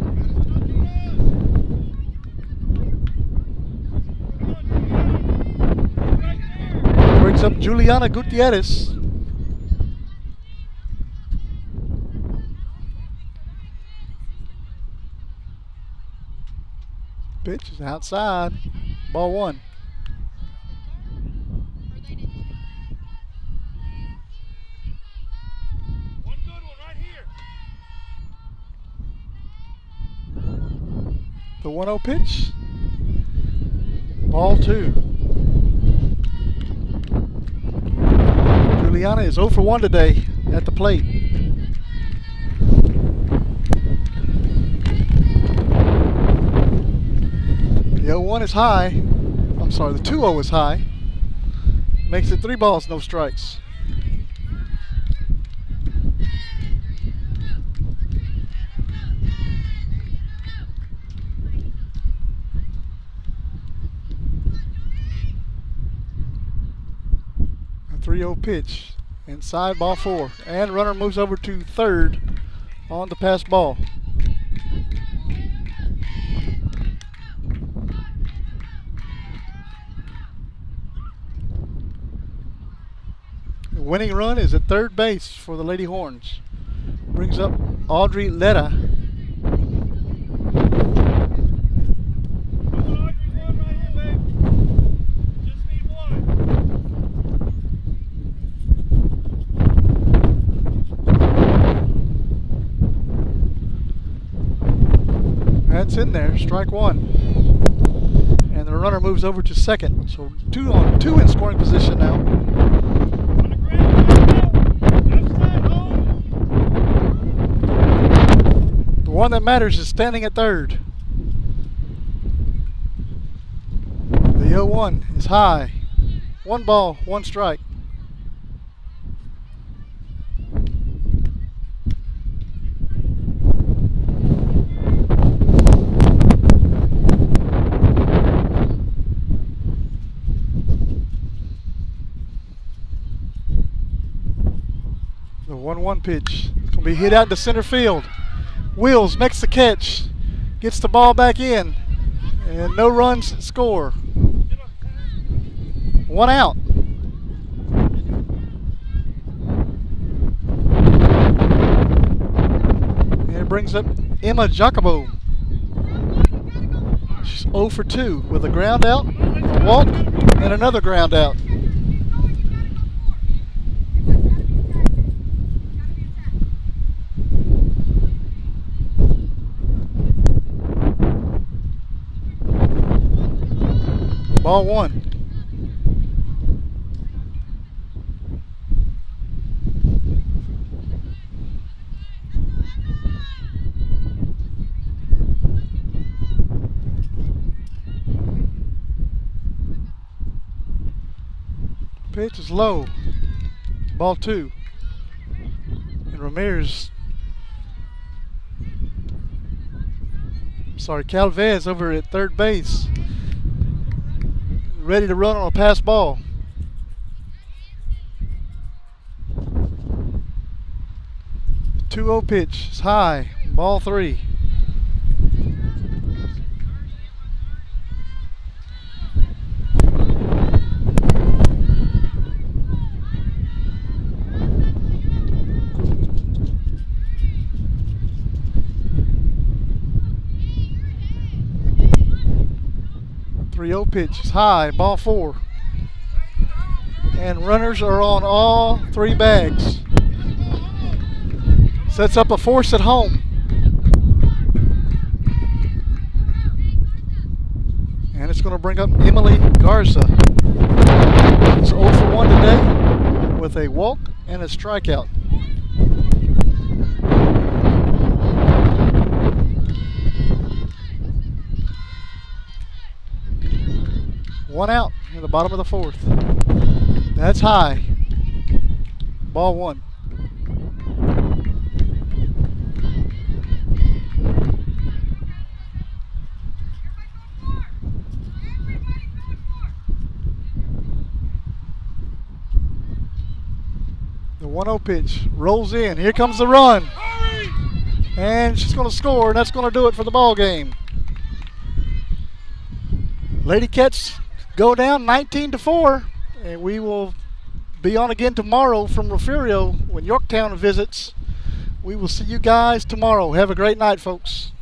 Brings up Juliana Gutierrez. Pitch is outside. Ball 1. One good one right here. The 1-0 pitch. Ball 2. Juliana is 0 for 1 today at the plate. The 0-1 is high. I'm sorry, the 2-0 is high. Makes it 3 balls, no strikes. A 3-0 pitch. Inside, ball 4. And runner moves over to third on the pass ball. The winning run is at third base for the Lady Horns. Brings up Audrey Letta. That's in there, strike 1. And the runner moves over to second. So 2 in scoring position now. The one that matters is standing at third. 0-1 is high. 1 ball, 1 strike. The 1-1 pitch. It's going to be hit out to center field. Wills makes the catch. Gets the ball back in. And no runs score. 1 out. And it brings up Emma Jacobo. She's 0 for 2 with a ground out, a walk, and another ground out. Ball 1. Pitch is low. Ball 2. And Ramirez. Calvez over at third base. Ready to run on a pass ball. The 2-0 pitch is high. Ball 3. Pitch is high, ball 4. And runners are on all 3 bags. Sets up a force at home. And it's going to bring up Emily Garza. It's 0 for 1 today with a walk and a strikeout. One out in the bottom of the 4th. That's high. Ball 1. The 1-0 pitch rolls in. Here comes the run. And she's going to score, and that's going to do it for the ball game. Lady Cats go down 19-4, and we will be on again tomorrow from Refugio when Yorktown visits. We will see you guys tomorrow. Have a great night, folks.